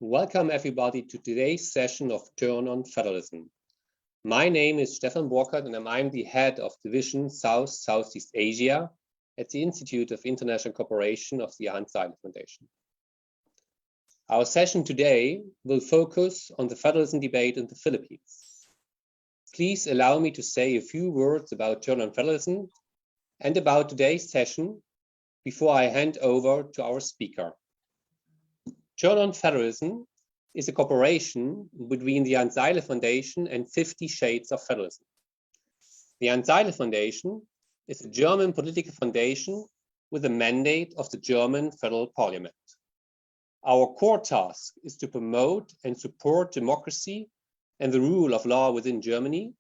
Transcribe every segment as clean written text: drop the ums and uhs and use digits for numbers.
Welcome everybody to today's session of Turn on Federalism. My name is Stefan Burkhardt and I'm the head of Division South-Southeast Asia at the Institute of International Cooperation of the Hans Seiler Foundation. Our session today will focus on the federalism debate in the Philippines. Please allow me to say a few words about Turn on Federalism and about today's session before I hand over to our speaker. Turn on Federalism is a cooperation between the Hans Seiler Foundation and 50 Shades of Federalism. The Hans Seiler Foundation is a German political foundation with a mandate of the German Federal Parliament. Our core task is to promote and support democracy and the rule of law within Germany,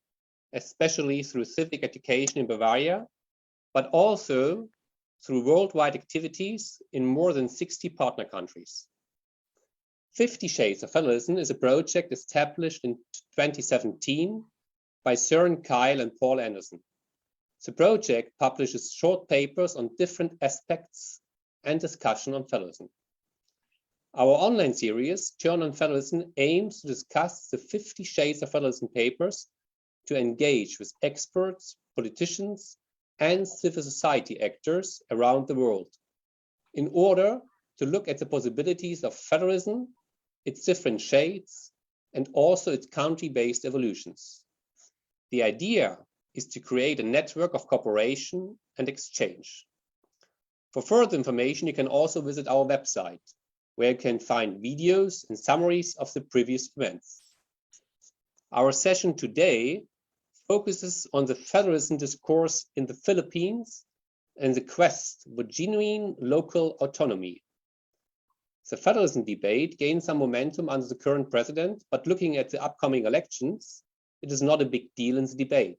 especially through civic education in Bavaria, but also through worldwide activities in more than 60 partner countries. 50 Shades of Federalism is a project established in 2017 by Søren Kyle and Paul Anderson. The project publishes short papers on different aspects and discussion on federalism. Our online series, Turn on Federalism, aims to discuss the 50 Shades of Federalism papers to engage with experts, politicians, and civil society actors around the world in order to look at the possibilities of federalism, its different shades, and also its country-based evolutions. The idea is to create a network of cooperation and exchange. For further information, you can also visit our website, where you can find videos and summaries of the previous events. Our session today focuses on the federalism discourse in the Philippines and the quest for genuine local autonomy. The federalism debate gained some momentum under the current president, but looking at the upcoming elections, it is not a big deal in the debate.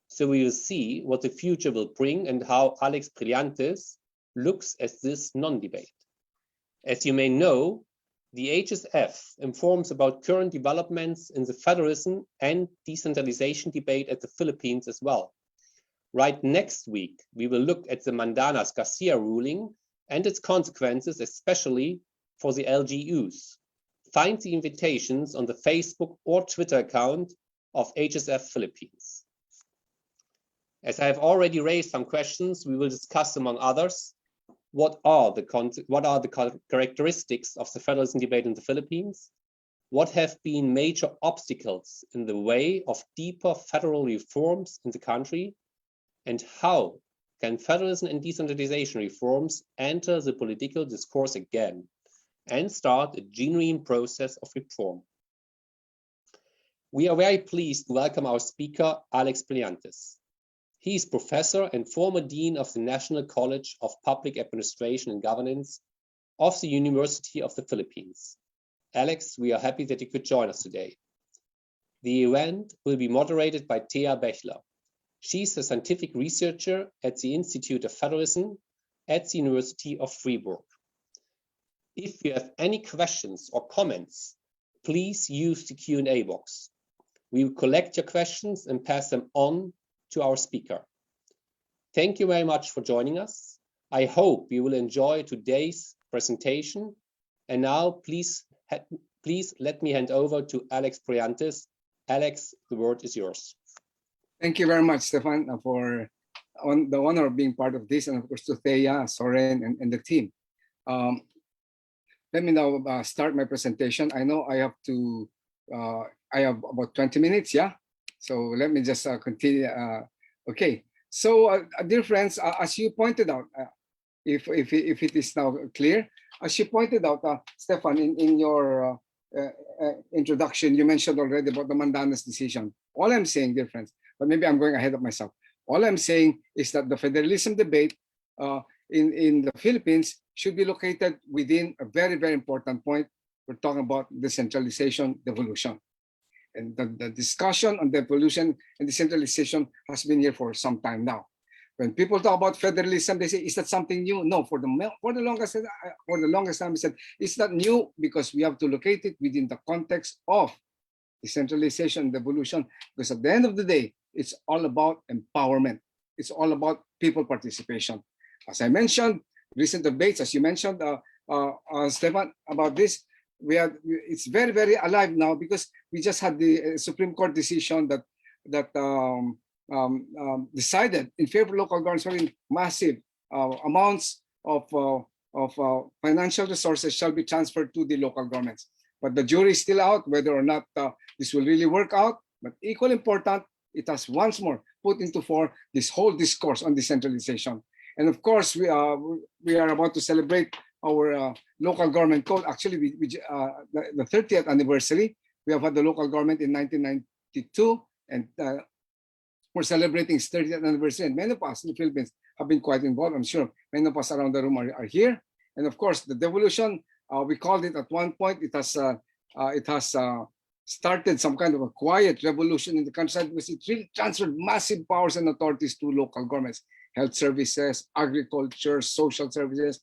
So we will see what the future will bring and how Alex Brillantes looks at this non-debate. As you may know, the HSF informs about current developments in the federalism and decentralization debate at the Philippines as well. Right next week, we will look at the Mandanas Garcia ruling and its consequences, especially for the LGUs. Find the invitations on the Facebook or Twitter account of HSF Philippines. As I have already raised some questions, we will discuss, among others, what are the characteristics of the federalism debate in the Philippines? What have been major obstacles in the way of deeper federal reforms in the country? And how can federalism and decentralization reforms enter the political discourse again and start a genuine process of reform? We are very pleased to welcome our speaker, Alex Brillantes. He is professor and former dean of the National College of Public Administration and Governance of the University of the Philippines. Alex, we are happy that you could join us today. The event will be moderated by Thea Bechler. She's a scientific researcher at the Institute of Federalism at the University of Freiburg. If you have any questions or comments, please use the Q&A box. We will collect your questions and pass them on to our speaker. Thank you very much for joining us. I hope you will enjoy today's presentation. And now, please let me hand over to Alex Brillantes. Alex, the word is yours. Thank you very much, Stefan, for the honor of being part of this, and of course to Thea, Soren, and the team. Let me now start my presentation. I know I have about 20 minutes, yeah? So let me just continue. Okay, so dear friends, as you pointed out, if it is now clear, as you pointed out, Stefan, in your introduction, you mentioned already about the Mandanas decision. All I'm saying, dear friends, but maybe I'm going ahead of myself. All I'm saying is that the federalism debate in the Philippines should be located within a very, very important point. We're talking about decentralization, devolution. And the discussion on devolution and decentralization has been here for some time now. When people talk about federalism, they say, "Is that something new?" No, for the longest time, we said it's not new because we have to locate it within the context of decentralization, devolution. Because at the end of the day, it's all about empowerment. It's all about people participation. As I mentioned, recent debates, as you mentioned, Stefan, about this, it's very, very alive now because we just had the Supreme Court decision that decided in favor of local governments, wherein massive amounts of financial resources shall be transferred to the local governments. But the jury is still out whether or not this will really work out. But equally important, it has once more put into fore this whole discourse on decentralization. And of course, we are about to celebrate our local government code. Actually, the 30th anniversary. We have had the local government in 1992, and we're celebrating its 30th anniversary. And many of us in the Philippines have been quite involved. I'm sure many of us around the room are here. And of course, the devolution, we called it at one point. It has started some kind of a quiet revolution in the countryside because it really transferred massive powers and authorities to local governments, health services, agriculture, social services,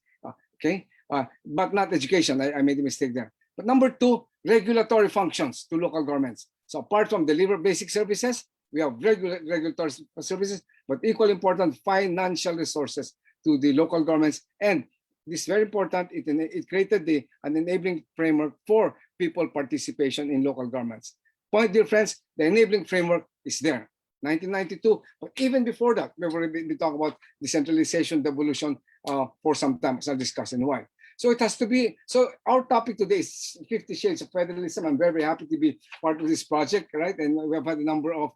but not education. I made a mistake there. But number two, regulatory functions to local governments. So apart from deliver basic services, we have regulatory services, but equally important, financial resources to the local governments. And this is very important. It created an enabling framework for people participation in local governments. Point, dear friends, the enabling framework is there. 1992, but even before that, we've already been talking about decentralization, devolution for some time, as I'll discuss in a while. So it has to be, so our topic today is 50 Shades of Federalism. I'm very happy to be part of this project, right? And we have had a number of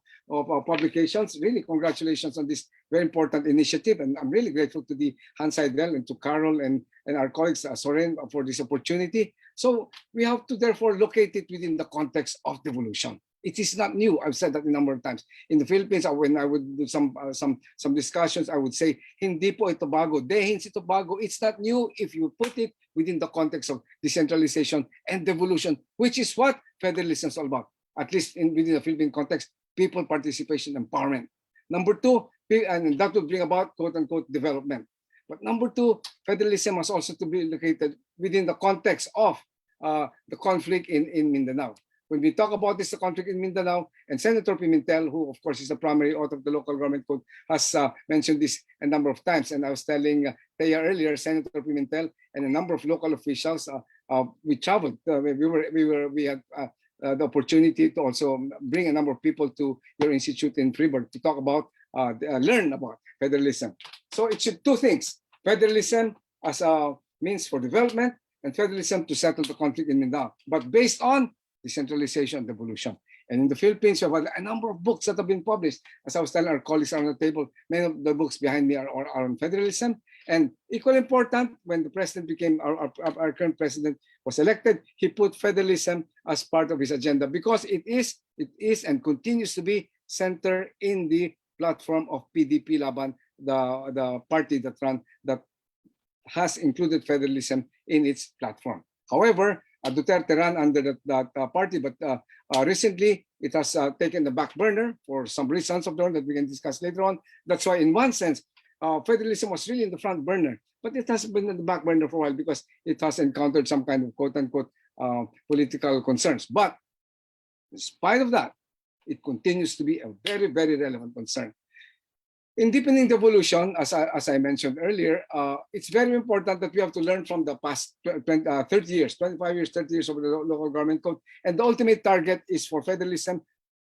publications. Really, congratulations on this very important initiative. And I'm really grateful to the Hans Seidel and to Carol and our colleagues, Soren, for this opportunity. So we have to therefore locate it within the context of devolution. It is not new. I've said that a number of times. In the Philippines, when I would do some discussions, I would say, hindi po ito bago. Dehin si ito bago. It's not new if you put it within the context of decentralization and devolution, which is what federalism is all about. At least within the Philippine context, people participation, empowerment. Number two, and that will bring about quote-unquote development. But number two, federalism has also to be located within the context of the conflict in Mindanao. When we talk about this, the conflict in Mindanao, and Senator Pimentel, who of course is the primary author of the local government code, has mentioned this a number of times. And I was telling Thea earlier, Senator Pimentel and a number of local officials, we traveled. We had the opportunity to also bring a number of people to your institute in Freeburg to talk about, learn about federalism. So it's two things: federalism as a means for development, and federalism to settle the conflict in Mindanao, but based on decentralization, devolution. And in the Philippines, we have a number of books that have been published. As I was telling our colleagues around the table, many of the books behind me are on federalism. And equally important, when the president became, our current president was elected, he put federalism as part of his agenda because it is and continues to be centered in the platform of PDP Laban, the party that has included federalism in its platform. However, Duterte ran under that party, but recently it has taken the back burner for some reasons of their own that we can discuss later on. That's why, in one sense, federalism was really in the front burner, but it has been in the back burner for a while because it has encountered some kind of quote-unquote political concerns. But in spite of that, it continues to be a very, very relevant concern. In deepening devolution, as I mentioned earlier, it's very important that we have to learn from the past 30 years, 25 years, 30 years of the local government code. And the ultimate target is for federalism.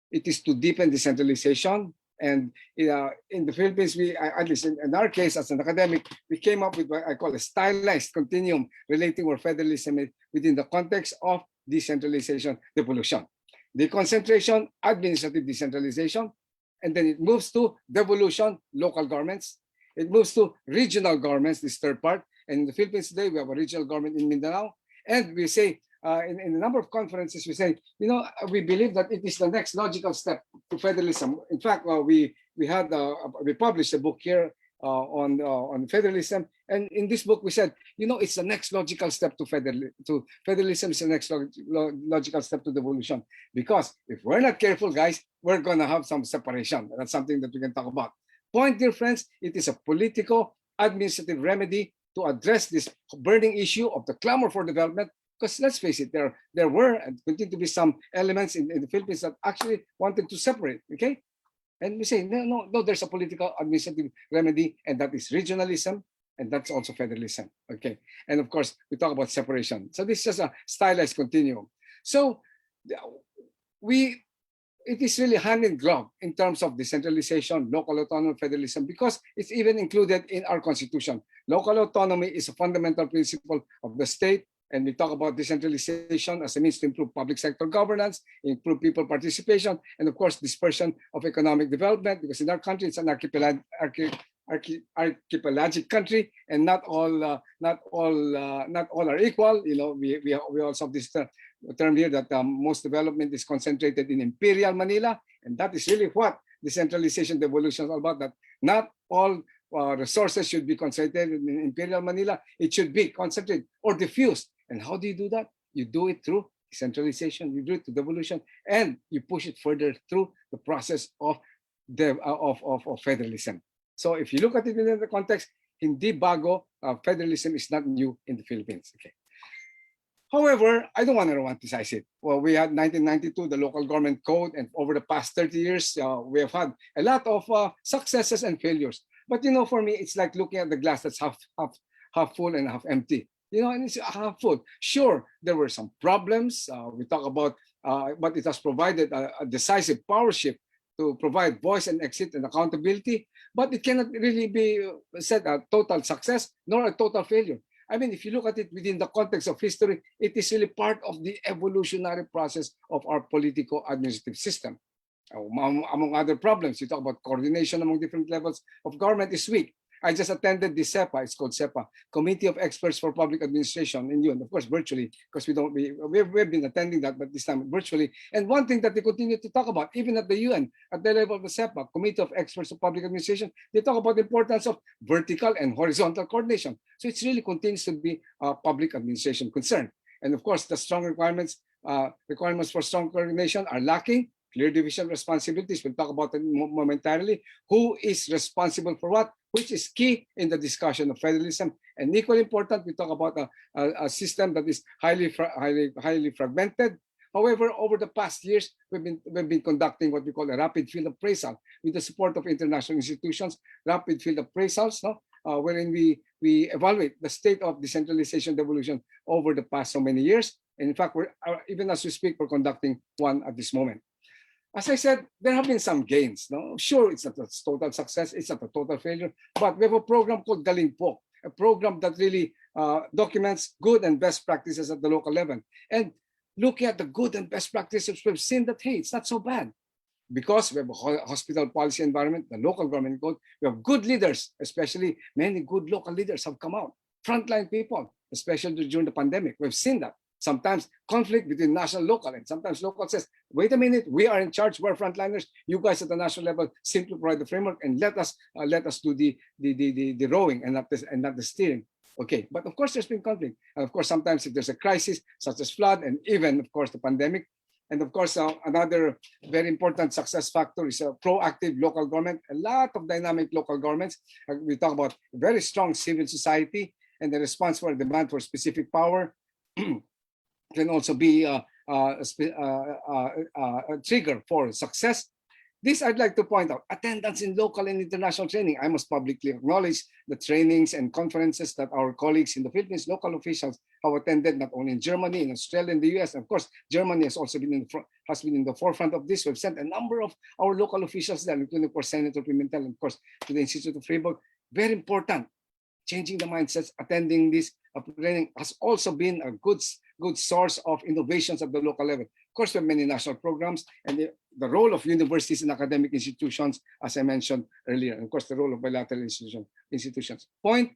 It is to deepen decentralization. And in the Philippines, at least in our case as an academic, we came up with what I call a stylized continuum relating where federalism is within the context of decentralization, devolution. Deconcentration, administrative decentralization, and then it moves to devolution, local governments. It moves to regional governments, this third part. And in the Philippines today, we have a regional government in Mindanao. And we say, in a number of conferences, we say, we believe that it is the next logical step to federalism. In fact, we published a book here on federalism. And in this book, we said, it's the next logical step to federalism is the next logical step to devolution. Because if we're not careful, guys, we're going to have some separation. That's something that we can talk about. Point, dear friends, it is a political administrative remedy to address this burning issue of the clamor for development. Because let's face it, there were and continue to be some elements in the Philippines that actually wanted to separate, okay? And we say, no, there's a political administrative remedy, and that is regionalism. and that's also federalism. Okay, and of course we talk about separation. So this is just a stylized continuum. So we it is really hand in glove in terms of decentralization, local autonomy, federalism, because it's even included in our constitution. Local autonomy is a fundamental principle of the state, and we talk about decentralization as a means to improve public sector governance, improve people participation, and of course dispersion of economic development, because in our country it's an archipelagic country, and not all are equal. You know, we also have this term here that most development is concentrated in Imperial Manila, and that is really what decentralization devolution is all about. That not all resources should be concentrated in Imperial Manila. It should be concentrated or diffused. And how do you do that? You do it through decentralization. You do it through devolution, and you push it further through the process of federalism. So if you look at it in the context, hindi bago, federalism is not new in the Philippines. Okay. However, I don't want to romanticize it. Well, we had 1992, the local government code, and over the past 30 years, we have had a lot of successes and failures. But you know, for me, it's like looking at the glass that's half full and half empty. You know, and it's half full. Sure, there were some problems. We talk about, but it has provided a decisive power shift to provide voice and exit and accountability. But it cannot really be said a total success nor a total failure. I mean, if you look at it within the context of history, it is really part of the evolutionary process of our political administrative system. Among other problems, you talk about coordination among different levels of government is weak. I just attended the CEPA, it's called CEPA, Committee of Experts for Public Administration in UN, of course, virtually, because we've been attending that, but this time virtually. And one thing that they continue to talk about, even at the UN, at the level of the CEPA, Committee of Experts for Public Administration, they talk about the importance of vertical and horizontal coordination. So it really continues to be a public administration concern. And of course, the strong requirements for strong coordination are lacking. Clear division of responsibilities, we'll talk about it momentarily. Who is responsible for what, which is key in the discussion of federalism. And equally important, we talk about a system that is highly fragmented. However, over the past years, we've been conducting what we call a rapid field appraisal with the support of international institutions, rapid field appraisals, wherein we evaluate the state of decentralization devolution over the past so many years. And in fact, even as we speak, we're conducting one at this moment. As I said, there have been some gains. No? Sure, it's not a total success, it's not a total failure, but we have a program called Galing Po, a program that really documents good and best practices at the local level. And looking at the good and best practices, we've seen that, hey, it's not so bad. Because we have a hospital policy environment, the local government code, we have good leaders, especially many good local leaders have come out, frontline people, especially during the pandemic. We've seen that. Sometimes conflict between national and local, and sometimes local says, wait a minute, we are in charge, we're frontliners, you guys at the national level simply provide the framework and let us do the rowing and not the steering. Okay, but of course there's been conflict. And of course, sometimes if there's a crisis, such as flood, and even of course the pandemic. And of course, another very important success factor is a proactive local government, a lot of dynamic local governments. We talk about very strong civil society and the response for demand for specific power. Can also be a trigger for success. This I'd like to point out, attendance in local and international training. I must publicly acknowledge the trainings and conferences that our colleagues in the Philippines, local officials, have attended not only in Germany, in Australia, and the US. And of course, Germany has also been in the forefront of this. We've sent a number of our local officials there, including of course Senator Pimentel, and of course to the Institute of Freiburg. Very important. Changing the mindsets, attending this training has also been a good source of innovations at the local level. Of course, there are many national programs and the role of universities and academic institutions, as I mentioned earlier, and of course, the role of bilateral institutions. Point,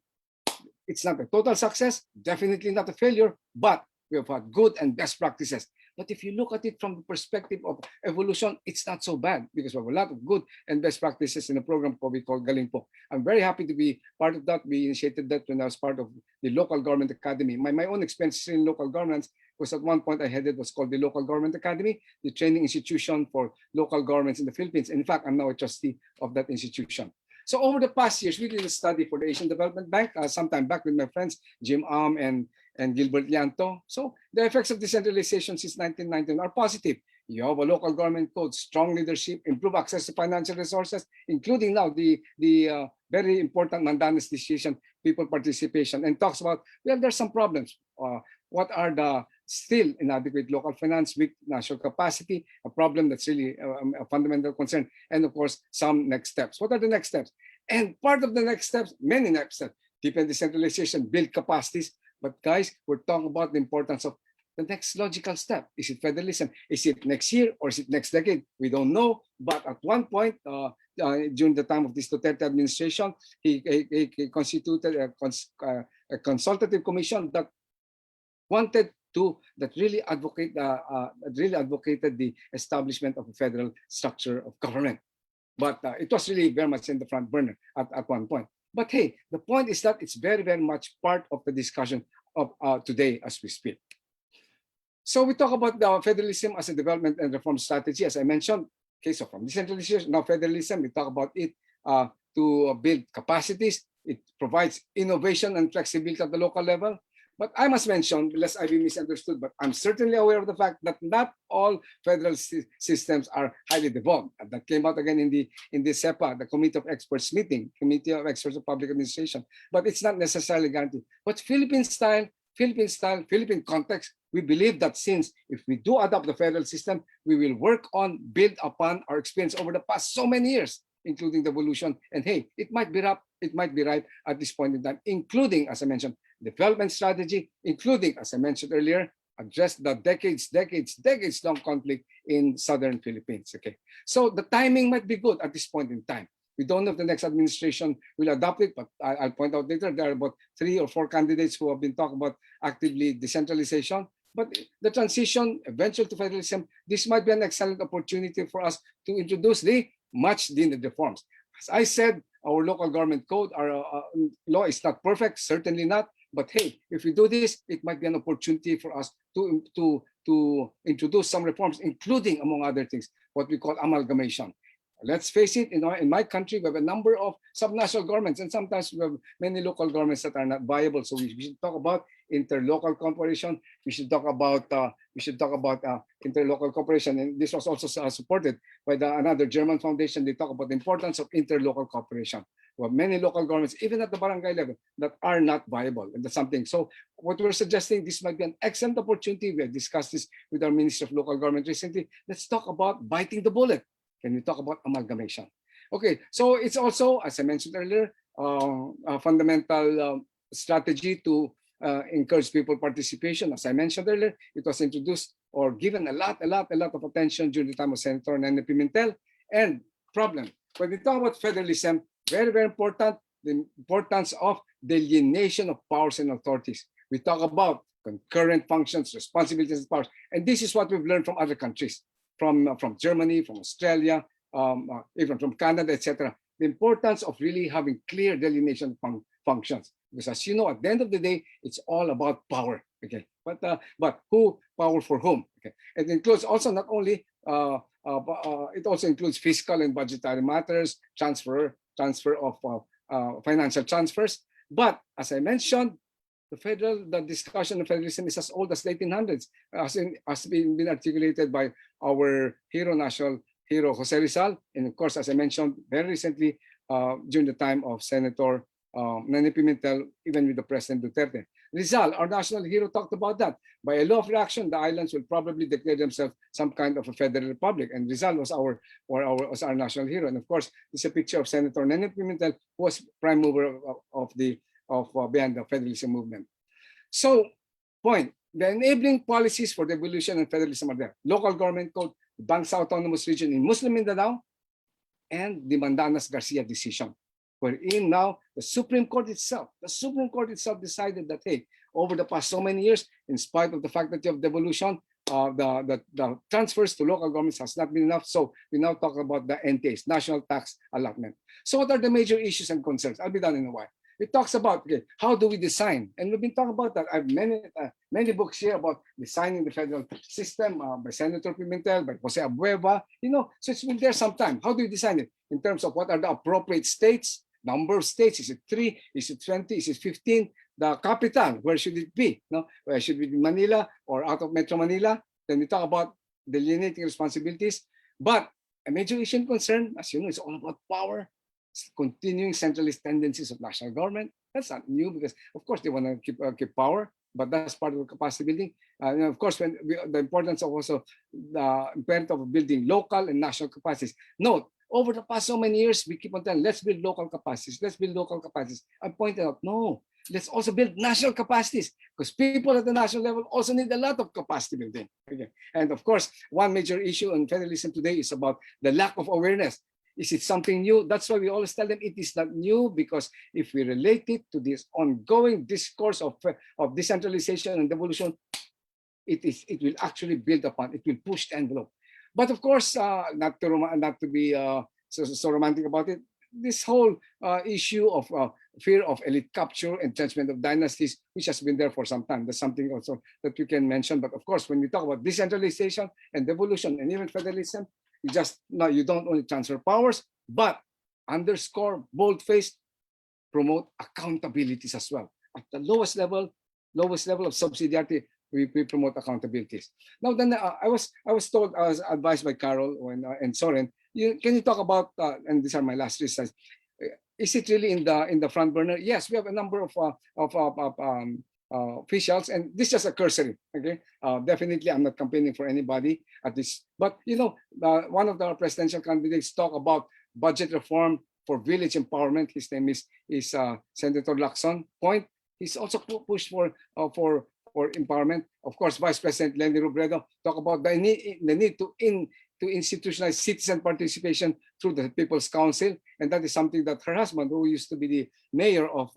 it's not a total success, definitely not a failure, but we have had good and best practices. But if you look at it from the perspective of evolution, it's not so bad because we have a lot of good and best practices in a program we call Galing Po. I'm very happy to be part of that. We initiated that when I was part of the Local Government Academy. My own experience in local governance was at one point I headed what's called the Local Government Academy, the training institution for local governments in the Philippines. And in fact, I'm now a trustee of that institution. So over the past years, we did a study for the Asian Development Bank, sometime back with my friends, Jim and Gilbert Llanto. So the effects of decentralization since 1919 are positive. You have a local government code, strong leadership, improve access to financial resources, including now the very important mandamus decision, people participation and talks about, well, there's some problems. What are the still inadequate local finance, weak national capacity, a problem that's really a fundamental concern, and of course, some next steps. What are the next steps? And part of the next steps, many next steps, deepen decentralization, build capacities. But guys, we're talking about the importance of the next logical step. Is it federalism? Is it next year or is it next decade? We don't know. But at one point, during the time of this Duterte administration, he constituted a consultative commission that wanted to really advocated the establishment of a federal structure of government. But it was really very much in the front burner at one point. But hey, the point is that it's very, very much part of the discussion of today as we speak. So we talk about the federalism as a development and reform strategy. As I mentioned, case of from decentralization, now federalism, we talk about it to build capacities. It provides innovation and flexibility at the local level. But I must mention, lest I be misunderstood, but I'm certainly aware of the fact that not all federal systems are highly devolved. And that came out again in the CEPA, the Committee of Experts meeting, Committee of Experts of Public Administration. But it's not necessarily guaranteed. But Philippine Philippine context, we believe that since if we do adopt the federal system, we will work on, build upon our experience over the past so many years, including the evolution. And hey, it might be right at this point in time, including, as I mentioned, development strategy, including, as I mentioned earlier, address the decades-long conflict in southern Philippines. Okay, so the timing might be good at this point in time. We don't know if the next administration will adopt it, but I'll point out later there are about 3 or 4 candidates who have been talking about actively decentralization. But the transition eventually to federalism, this might be an excellent opportunity for us to introduce the much needed reforms. As I said, our local government code, our law is not perfect, certainly not. But hey, if we do this, it might be an opportunity for us to introduce some reforms, including, among other things, what we call amalgamation. Let's face it, in my country, we have a number of subnational governments, and sometimes we have many local governments that are not viable. So we should talk about interlocal cooperation. We should talk about interlocal cooperation, and this was also supported by another German foundation. They talk about the importance of interlocal cooperation. We have many local governments, even at the barangay level, that are not viable, and that's something. So what we're suggesting, this might be an excellent opportunity. We have discussed this with our Minister of Local Government recently. Let's talk about biting the bullet. Can we talk about amalgamation? Okay, so it's also, as I mentioned earlier, a fundamental strategy to encourage people participation. As I mentioned earlier, it was introduced or given a lot of attention during the time of Senator Nene Pimentel. And problem, when we talk about federalism, very, very important, the importance of delineation of powers and authorities. We talk about concurrent functions, responsibilities, and powers. And this is what we've learned from other countries. From Germany, from Australia, even from Canada, etc. The importance of really having clear delineation functions, because as you know, at the end of the day, it's all about power. Okay, but who power for whom? Okay, it includes also not only it also includes fiscal and budgetary matters, transfer of financial transfers. But as I mentioned, the discussion of federalism is as old as the 1800s, as been articulated by our national hero, Jose Rizal, and of course, as I mentioned very recently, during the time of Senator Nene Pimentel, even with the President Duterte. Rizal, our national hero, talked about that. By a law of reaction, the islands will probably declare themselves some kind of a federal republic, and Rizal was our national hero. And of course, this is a picture of Senator Nene Pimentel, who was prime mover behind the federalism movement. So, point, the enabling policies for the evolution and federalism are there. Local government code, Bangsa Autonomous Region in Muslim Mindanao, and the Mandanas-Garcia decision, wherein now the Supreme Court itself decided that, hey, over the past so many years, in spite of the fact that you have devolution, the transfers to local governments has not been enough. So we now talk about the NTAs, National Tax Allotment. So what are the major issues and concerns? I'll be done in a while. It talks about, okay, how do we design? And we've been talking about that. I have many books here about designing the federal system by Senator Pimentel, by Jose Abueva. So it's been there some time. How do we design it? In terms of what are the appropriate states, number of states, is it 3, is it 20, is it 15? The capital, where should it be? Where should it be, Manila or out of Metro Manila? Then we talk about delineating responsibilities. But a major issue and concern, as you know, is all about power. continuing centralist tendencies of national government. That's not new because, of course, they want to keep power, but that's part of the capacity building. And of course, the importance of also the imperative of building local and national capacities. Note, over the past so many years, we keep on telling, let's build local capacities, let's build local capacities. I pointed out, no, let's also build national capacities because people at the national level also need a lot of capacity building. Okay. And of course, one major issue in federalism today is about the lack of awareness. Is it something new? That's why we always tell them it is not new, because if we relate it to this ongoing discourse of decentralization and devolution, it will actually build upon, it will push the envelope. But of course, not to be so romantic about it, this whole issue of fear of elite capture, entrenchment of dynasties, which has been there for some time. That's something also that we can mention. But of course, when we talk about decentralization and devolution and even federalism, you don't only transfer powers, but underscore, bold-faced, promote accountabilities as well. At the lowest level of subsidiarity, we promote accountabilities. Now, then I was told, I was advised by Carol and Soren, can you talk about, and these are my last three slides, is it really in the front burner? Yes, we have a number of officials, and this is just a cursory. Okay, definitely, I'm not campaigning for anybody at this. But one of the presidential candidates talk about budget reform for village empowerment. His name is Senator Lacson. Point. He's also pushed for empowerment. Of course, Vice President Lenny Robredo talk about the need to institutionalize citizen participation through the People's Council, and that is something that her husband, who used to be the mayor of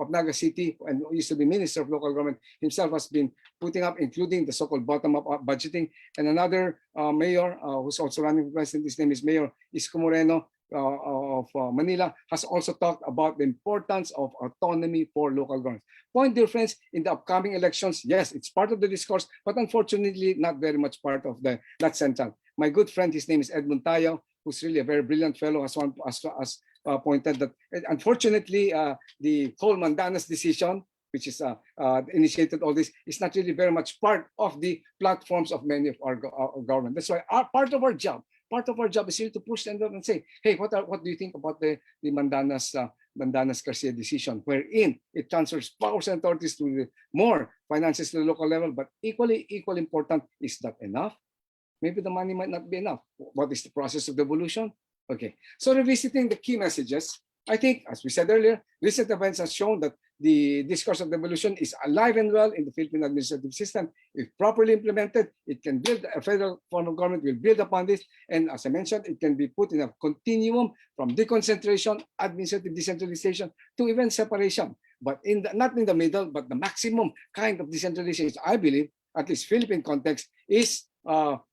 Naga City and used to be Minister of Local Government himself, has been putting up, including the so-called bottom-up budgeting. And another mayor who's also running for president, his name is Mayor Isko Moreno of Manila, has also talked about the importance of autonomy for local governments. Point difference in the upcoming elections, yes, it's part of the discourse, but unfortunately not very much part of that central. My good friend, his name is Edmund Tayo, who's really a very brilliant fellow, has pointed that unfortunately the whole Mandanas decision, which is initiated all this, is not really very much part of the platforms of many of our government. That's why part of our job is really to push them and say, hey, what do you think about the Mandanas Garcia decision, wherein it transfers powers and authorities to more finances to the local level, but equally important, is that enough? Maybe the money might not be enough. What is the process of devolution? Okay, so revisiting the key messages, I think, as we said earlier, recent events have shown that the discourse of devolution is alive and well in the Philippine administrative system. If properly implemented, it can build a federal form of government, will build upon this. And as I mentioned, it can be put in a continuum from deconcentration, administrative decentralization, to even separation. But not in the middle, but the maximum kind of decentralization, I believe, at least Philippine context, is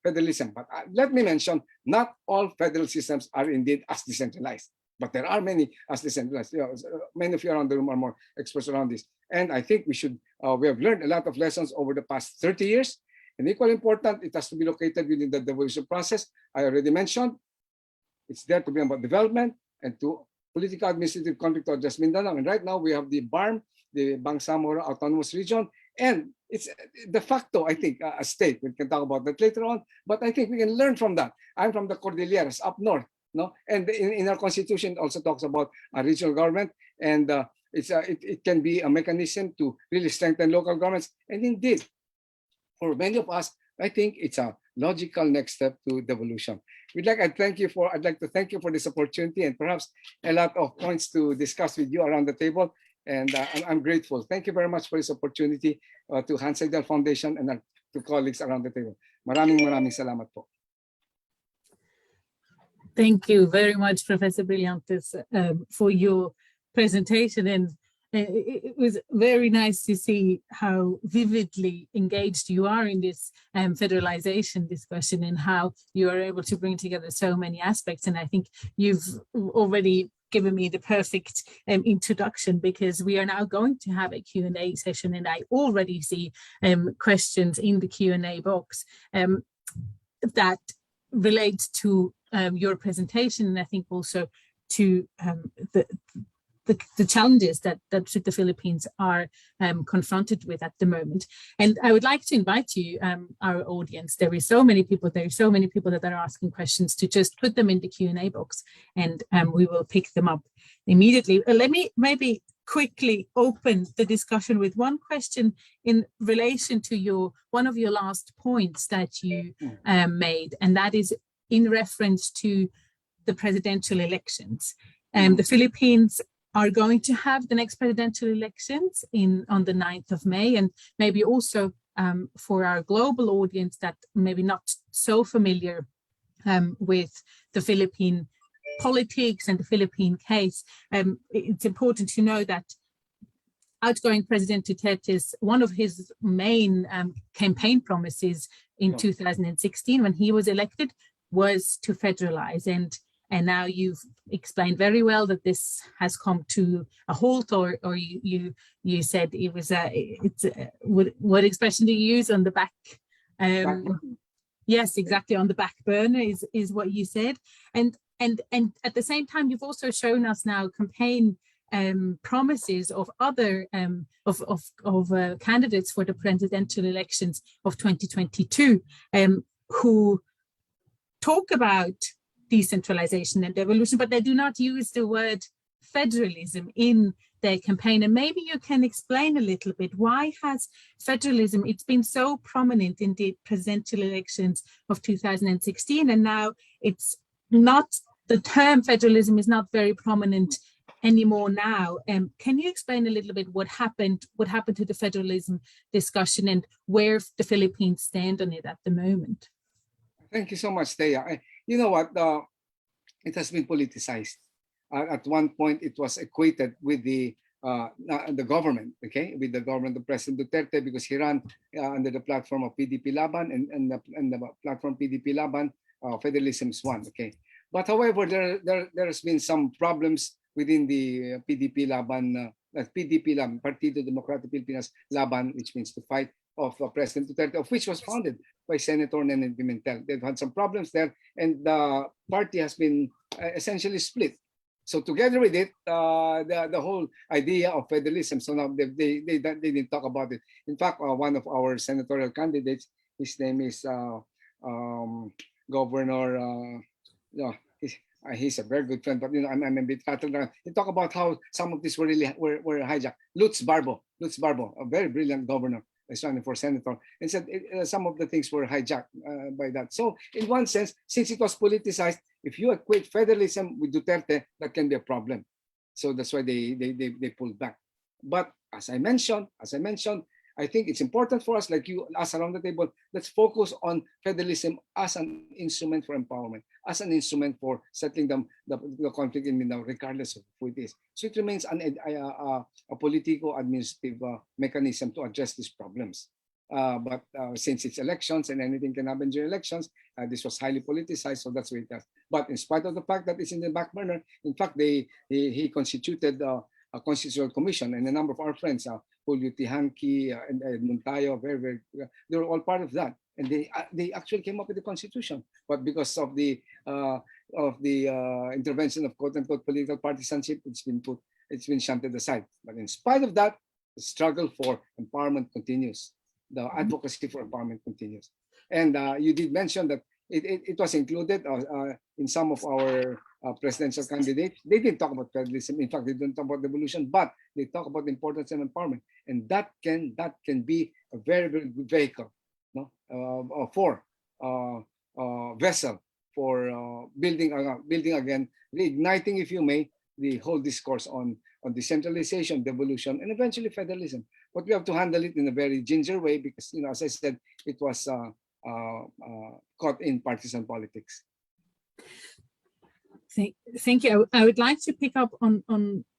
federalism. But let me mention, not all federal systems are indeed as decentralized. But there are many as decentralized. Many of you around the room are more experts around this. And I think we have learned a lot of lessons over the past 30 years. And equally important, it has to be located within the devolution process. I already mentioned, it's there to be about development and to political administrative conflict to address Mindanao. And right now we have the BARM, the Bangsamoro Autonomous Region, and it's de facto, I think, a state. We can talk about that later on, but I think we can learn from that. I'm from the Cordilleras up north. No, and in our constitution it also talks about a regional government, and it can be a mechanism to really strengthen local governments. And indeed, for many of us, I think it's a logical next step to devolution. I'd like to thank you for this opportunity, and perhaps a lot of points to discuss with you around the table. And I'm grateful. Thank you very much for this opportunity to Hans Seidel Foundation and to colleagues around the table. Maraming salamat po. Thank you very much, Professor Brillantes, for your presentation. And it was very nice to see how vividly engaged you are in this federalization discussion and how you are able to bring together so many aspects. And I think you've already given me the perfect introduction, because we are now going to have a Q&A session, and I already see questions in the Q&A box that relate to your presentation, and I think also to the challenges that the Philippines are confronted with at the moment. And I would like to invite you, our audience, there are so many people that are asking questions, to just put them in the Q&A box, and we will pick them up immediately. Let me maybe quickly open the discussion with one question in relation to one of your last points that you made, and that is in reference to the presidential elections. The Philippines are going to have the next presidential elections on the 9th of May, and maybe also for our global audience that maybe not so familiar with the Philippine politics and the Philippine case, it's important to know that outgoing President Duterte's, one of his main campaign promises in 2016 when he was elected was to federalize, and now you've explained very well that this has come to a halt, or you said it was what expression do you use, on the back? Yes, exactly, on the back burner is what you said, and at the same time you've also shown us now campaign promises of other candidates for the presidential elections of 2022 who talk about decentralization and devolution, but they do not use the word federalism in their campaign. And maybe you can explain a little bit, why has federalism, it's been so prominent in the presidential elections of 2016, and now it's not, the term federalism is not very prominent anymore now. Can you explain a little bit what happened to the federalism discussion and where the Philippines stand on it at the moment? Thank you so much, Thea. You know what? It has been politicized. At one point, it was equated with the government, okay, with the government of President Duterte, because he ran under the platform of PDP Laban, and the platform PDP Laban, federalism is one, okay. But however, there has been some problems within the PDP Laban, Partido Democrático Pilipinas Laban, which means the fight of President Duterte, of which was founded by Senator Nene Pimentel. They've had some problems there, and the party has been essentially split. So together with it, the whole idea of federalism. So now they didn't talk about it. In fact, one of our senatorial candidates, his name is Governor. He's a very good friend, but I'm a bit rattled around. He talked about how some of these were hijacked. Lutz Barbo, a very brilliant governor, is running for senator, and said some of the things were hijacked by that. So in one sense, since it was politicized, if you equate federalism with Duterte, that can be a problem. So that's why they pulled back. But as I mentioned, I think it's important for us, like you, us around the table, let's focus on federalism as an instrument for empowerment, as an instrument for settling the conflict in Mindanao, regardless of who it is. So it remains a politico-administrative mechanism to address these problems. But since it's elections and anything can happen during elections, this was highly politicized, so that's what it does. But in spite of the fact that it's in the back burner, in fact, he constituted a constitutional commission, and a number of our friends, Julio Tihanki and Montayo, they were all part of that, and they actually came up with the constitution. But because of the intervention of quote unquote political partisanship, it's been shunted aside. But in spite of that, the struggle for empowerment continues. The advocacy for empowerment continues. And you did mention that it was included in some of our presidential candidates. They didn't talk about federalism. In fact, they didn't talk about devolution, but they talk about the importance of empowerment, and that can be a very, very good vehicle, vessel for building again, reigniting, if you may, the whole discourse on decentralization, devolution, and eventually federalism. But we have to handle it in a very ginger way because, as I said, it was caught in partisan politics. Thank you. I would like to pick up on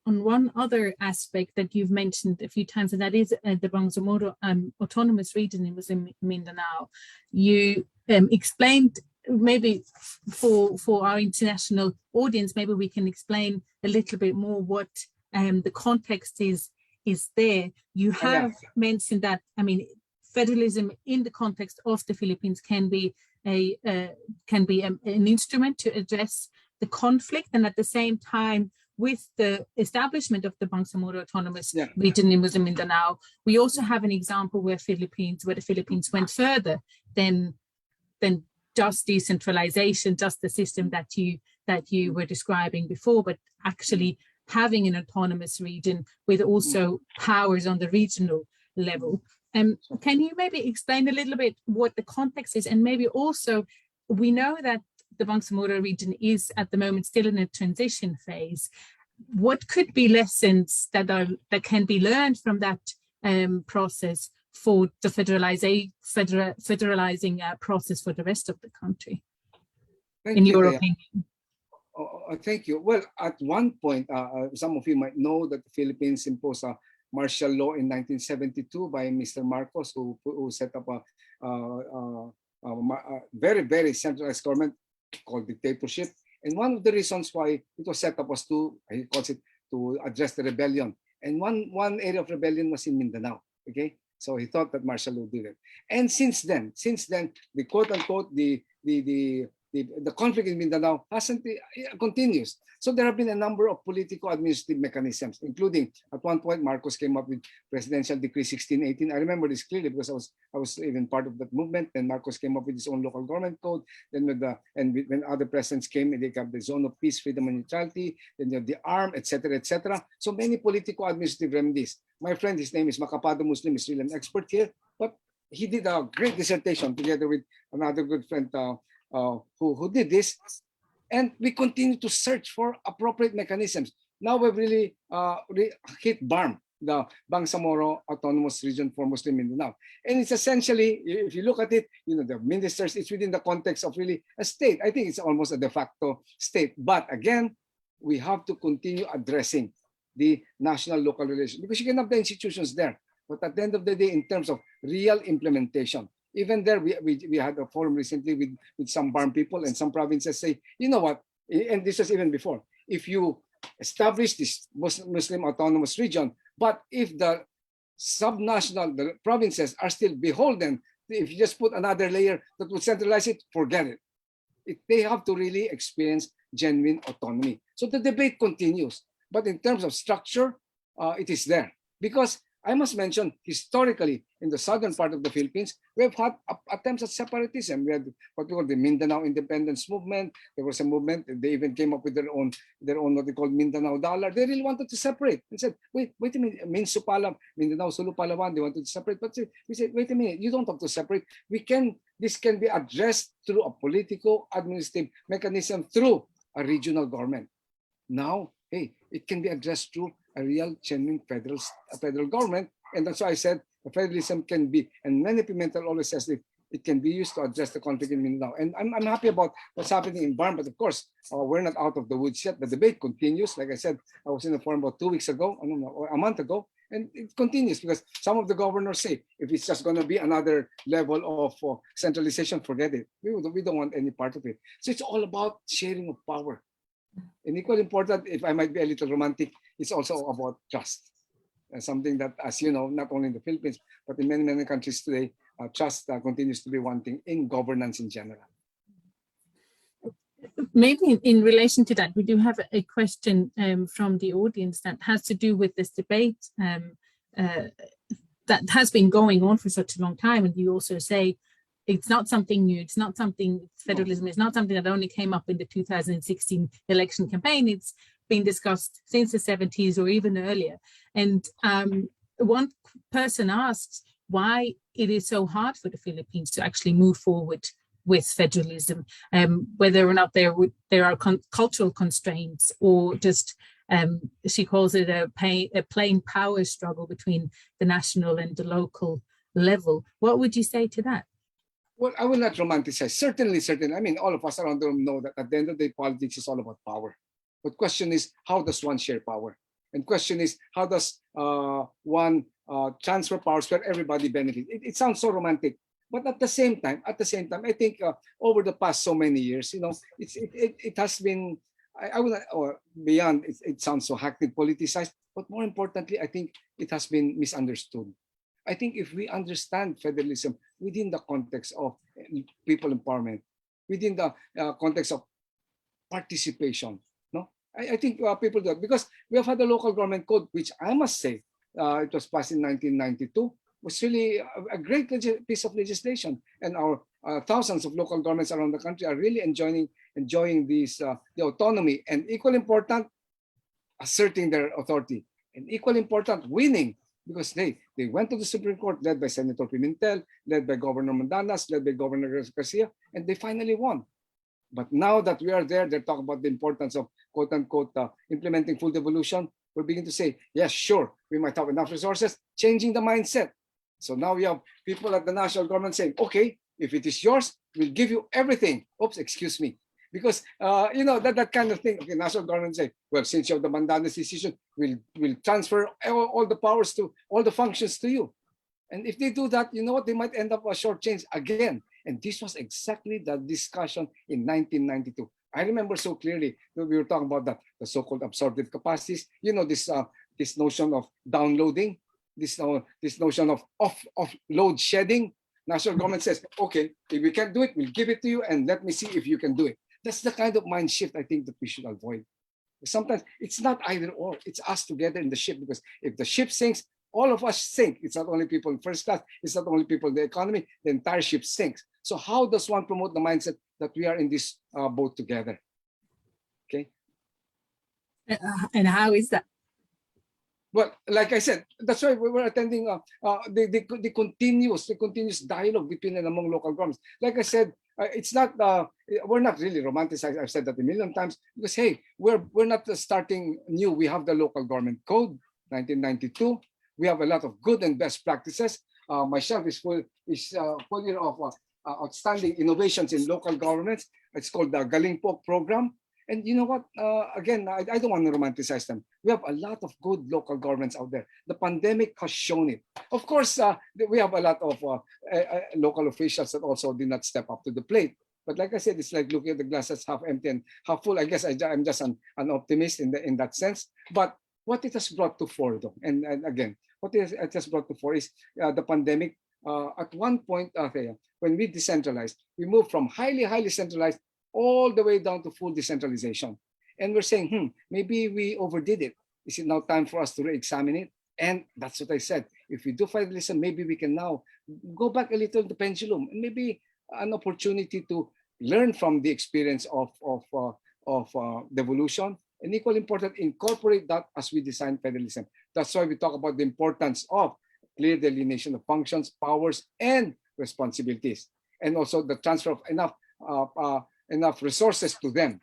one other aspect that you've mentioned a few times, and that is the Bangsamoro autonomous region in Mindanao. You explained, maybe for our international audience, maybe we can explain a little bit more what the context is there. You have mentioned that, federalism in the context of the Philippines can be an instrument to address the conflict, and at the same time with the establishment of the Bangsamoro Autonomous Yeah. Region in Muslim Mindanao, we also have an example where the Philippines went further than just decentralization, just the system that you were describing before, but actually having an autonomous region with also powers on the regional level. Can you maybe explain a little bit what the context is, and maybe also, we know that the Bangsamoro region is at the moment still in a transition phase. What could be lessons that can be learned from that process for the federalizing process for the rest of the country, in your opinion? Thank you. Well, at one point, some of you might know that the Philippines imposed a martial law in 1972 by Mr. Marcos, who set up a very, very centralized government called dictatorship. And one of the reasons why it was set up was he calls it, to address the rebellion. And one area of rebellion was in Mindanao. Okay, so he thought that martial law did it. And since then, the quote unquote the conflict in Mindanao continues. So there have been a number of political administrative mechanisms, including at one point Marcos came up with Presidential Decree 1618. I remember this clearly because I was even part of that movement. Then Marcos came up with his own local government code. Then when other presidents came, they got the zone of peace, freedom, and neutrality. Then you have the arm, etc., etc. So many political administrative remedies. My friend, his name is Makapado Muslim, is really an expert here, but he did a great dissertation together with another good friend who did this, and we continue to search for appropriate mechanisms. Now we've really hit BARM, the Bangsamoro Autonomous Region for Muslim Mindanao, and it's essentially, if you look at it, the ministers, it's within the context of really a state. I think it's almost a de facto state, but again, we have to continue addressing the national-local relation, because you can have the institutions there, but at the end of the day, in terms of real implementation, even there, we had a forum recently with some BARM people, and some provinces say, you know what, and this was even before, if you establish this Muslim autonomous region, but if the subnational, the provinces are still beholden, if you just put another layer that would centralize it, forget it. They have to really experience genuine autonomy. So the debate continues. But in terms of structure, it is there. Because I must mention, historically, in the southern part of the Philippines, we have had attempts at separatism. We had what we call the Mindanao Independence Movement. There was a movement, they even came up with their own what they call Mindanao dollar. They really wanted to separate. They said, wait a minute, Mindanao, Sulu, Palawan, they wanted to separate. But we said, wait a minute, you don't have to separate. This can be addressed through a political administrative mechanism through a regional government. Now, hey, it can be addressed through a real, genuine federal government. And that's why I said federalism can be, and many Pimentel always says that it can be used to address the conflict in Mindanao. And I'm happy about what's happening in BARM, but of course, we're not out of the woods yet. The debate continues. Like I said, I was in the forum about 2 weeks ago, or a month ago, and it continues because some of the governors say, if it's just going to be another level of centralization, forget it. We don't want any part of it. So it's all about sharing of power. And equally important, if I might be a little romantic, it's also about trust. Something that, as you know, not only in the Philippines, but in many, many countries today, trust continues to be one thing in governance in general. Maybe in relation to that, we do have a question from the audience that has to do with this debate that has been going on for such a long time. And you also say it's not something new. It's not something, federalism is not something that only came up in the 2016 election campaign. It's been discussed since the 70s or even earlier. And one person asks why it is so hard for the Philippines to actually move forward with federalism, whether or not there are cultural constraints or just, she calls it a plain power struggle between the national and the local level. What would you say to that? Well, I will not romanticize. Certainly. I mean, all of us around the room know that at the end of the day, politics is all about power. But question is, how does one share power? And question is, how does one transfer powers where everybody benefits? It sounds so romantic, but at the same time, I think over the past so many years, it has been, I would, or beyond, it sounds so hackneyed, politicized, but more importantly, I think it has been misunderstood. I think if we understand federalism within the context of people empowerment, within the context of participation, I think people do it because we have had a local government code, which I must say, it was passed in 1992, was really a great piece of legislation. And our thousands of local governments around the country are really enjoying these, the autonomy, and equally important, asserting their authority, and equally important, winning, because they went to the Supreme Court, led by Senator Pimentel, led by Governor Mandanas, led by Governor Garcia, and they finally won. But now that we are there, they're talking about the importance of quote unquote implementing full devolution. We're beginning to say, yes, sure, we might have enough resources, changing the mindset. So now we have people at the national government saying, okay, if it is yours, we'll give you everything. Oops, excuse me. Because, that kind of thing. Okay, national government say, well, since you have the Mandanas decision, we'll transfer all the powers to, all the functions to you. And if they do that, you know what, they might end up a shortchange again. And this was exactly the discussion in 1992. I remember so clearly that we were talking about that, the so-called absorptive capacities. This notion of downloading, this notion of load shedding. National government says, okay, if we can't do it, we'll give it to you, and let me see if you can do it. That's the kind of mind shift I think that we should avoid. Sometimes it's not either or, it's us together in the ship, because if the ship sinks, all of us sink. It's not only people in first class, it's not only people in the economy, the entire ship sinks. So how does one promote the mindset that we are in this boat together? Okay. And how is that? Well, like I said, that's why we were attending the continuous dialogue between and among local governments. Like I said, it's not we're not really romanticized. I've said that a million times, because hey, we're not starting new. We have the local government code, 1992. We have a lot of good and best practices. Myself is full year of outstanding innovations in local governments. It's called the Galing Po program. And you know what? Again, I don't want to romanticize them. We have a lot of good local governments out there. The pandemic has shown it. Of course, we have a lot of local officials that also did not step up to the plate. But like I said, it's like looking at the glass that's half empty and half full. I guess I'm just an optimist in that sense. But what it has brought to fore, though, and again, what it has brought to fore is the pandemic. At one point, when we decentralized, we moved from highly centralized all the way down to full decentralization. And we're saying, maybe we overdid it. Is it now time for us to re-examine it? And that's what I said. If we do federalism, maybe we can now go back a little the pendulum, and maybe an opportunity to learn from the experience of devolution, and equally important, incorporate that as we design federalism. That's why we talk about the importance of clear delineation of functions, powers, and responsibilities, and also the transfer of enough resources to them,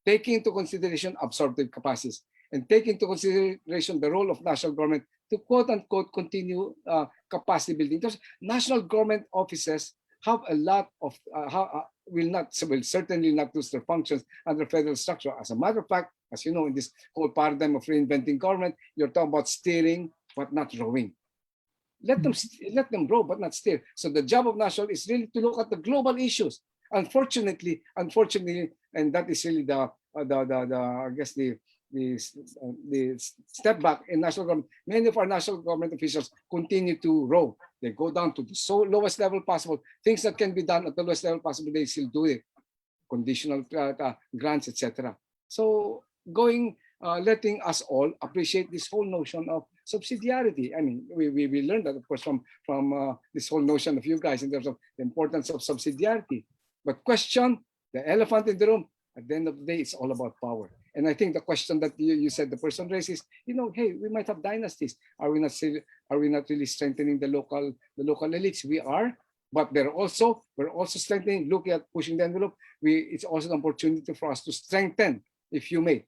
taking into consideration absorptive capacities, and taking into consideration the role of national government to quote unquote continue capacity building. Because national government offices have a lot of will certainly not lose their functions under federal structure. As a matter of fact, as you know, in this whole paradigm of reinventing government, you're talking about steering but not rowing. Let them row but not steer. So the job of national is really to look at the global issues. Unfortunately, and that is really the I guess the step back in national government. Many of our national government officials continue to row. They go down to the lowest level possible. Things that can be done at the lowest level possible, they still do it. Conditional grants, etc. So letting us all appreciate this whole notion of subsidiarity. I mean, we learned that, of course, from this whole notion of you guys in terms of the importance of subsidiarity. But question, the elephant in the room, at the end of the day, it's all about power. And I think the question that you said the person raises, hey, we might have dynasties. Are we not really strengthening the local elites? We are, but we're also strengthening, looking at pushing the envelope. It's also an opportunity for us to strengthen, if you may,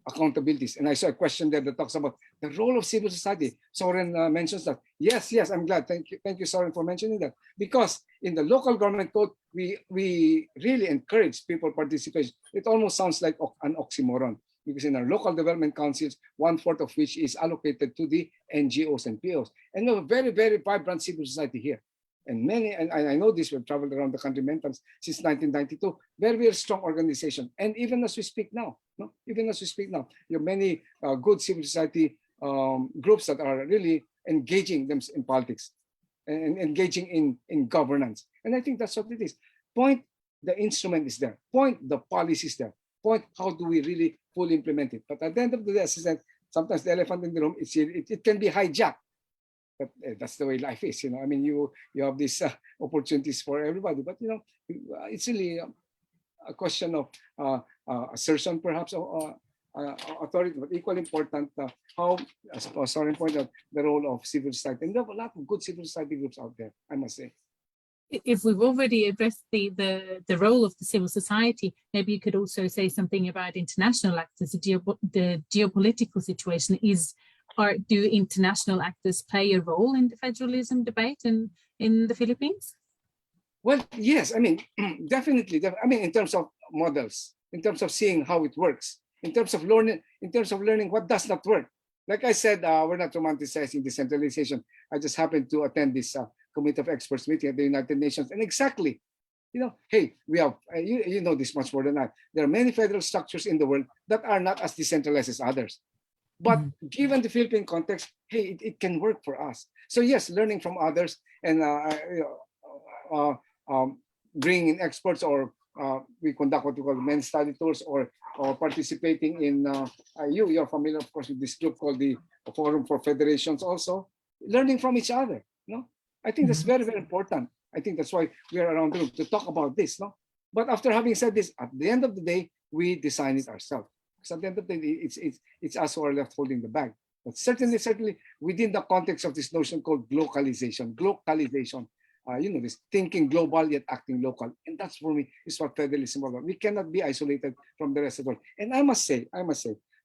accountabilities. And I saw a question there that talks about the role of civil society. Soren mentions that. Yes, I'm glad. Thank you, Soren, for mentioning that. Because in the local government code, we really encourage people participation. It almost sounds like an oxymoron, because in our local development councils, 1/4 of which is allocated to the NGOs and POs. And we have a very, very vibrant civil society here. And I know this, we've traveled around the country many times since 1992, very, very strong organization. And even as we speak now, you have many good civil society groups that are really engaging them in politics and engaging in governance. And I think that's what it is. Point, the instrument is there. Point, the policy is there. Point, how do we really fully implement it. But at the end of the day, as I said, sometimes the elephant in the room, it can be hijacked. But that's the way life is, I mean, you have these opportunities for everybody, but it's really a question of assertion, perhaps, authority, but equally important, how, as Soren pointed out, the role of civil society. And there are a lot of good civil society groups out there, I must say. If we've already addressed the role of the civil society, maybe you could also say something about international actors, the geopolitical situation or do international actors play a role in the federalism debate in the Philippines? Well, yes, I mean, definitely. I mean, in terms of models, in terms of seeing how it works, in terms of learning what does not work. Like I said, we're not romanticizing decentralization. I just happened to attend this Committee of Experts meeting at the United Nations, and exactly, hey, we have, you know this much more than I. There are many federal structures in the world that are not as decentralized as others. But given the Philippine context, hey, it can work for us. So yes, learning from others and bringing in experts, or we conduct what we call men's study tours, or participating in, you're familiar, of course, with this group called the Forum for Federations also, learning from each other. I think that's very, very important. I think that's why we are around the room to talk about this. But after having said this, at the end of the day, we design it ourselves. Because at the end of the day, it's us who are left holding the bag. But certainly within the context of this notion called globalization, this thinking global yet acting local. And that's, for me, is what federalism is about. We cannot be isolated from the rest of the world. And I must say,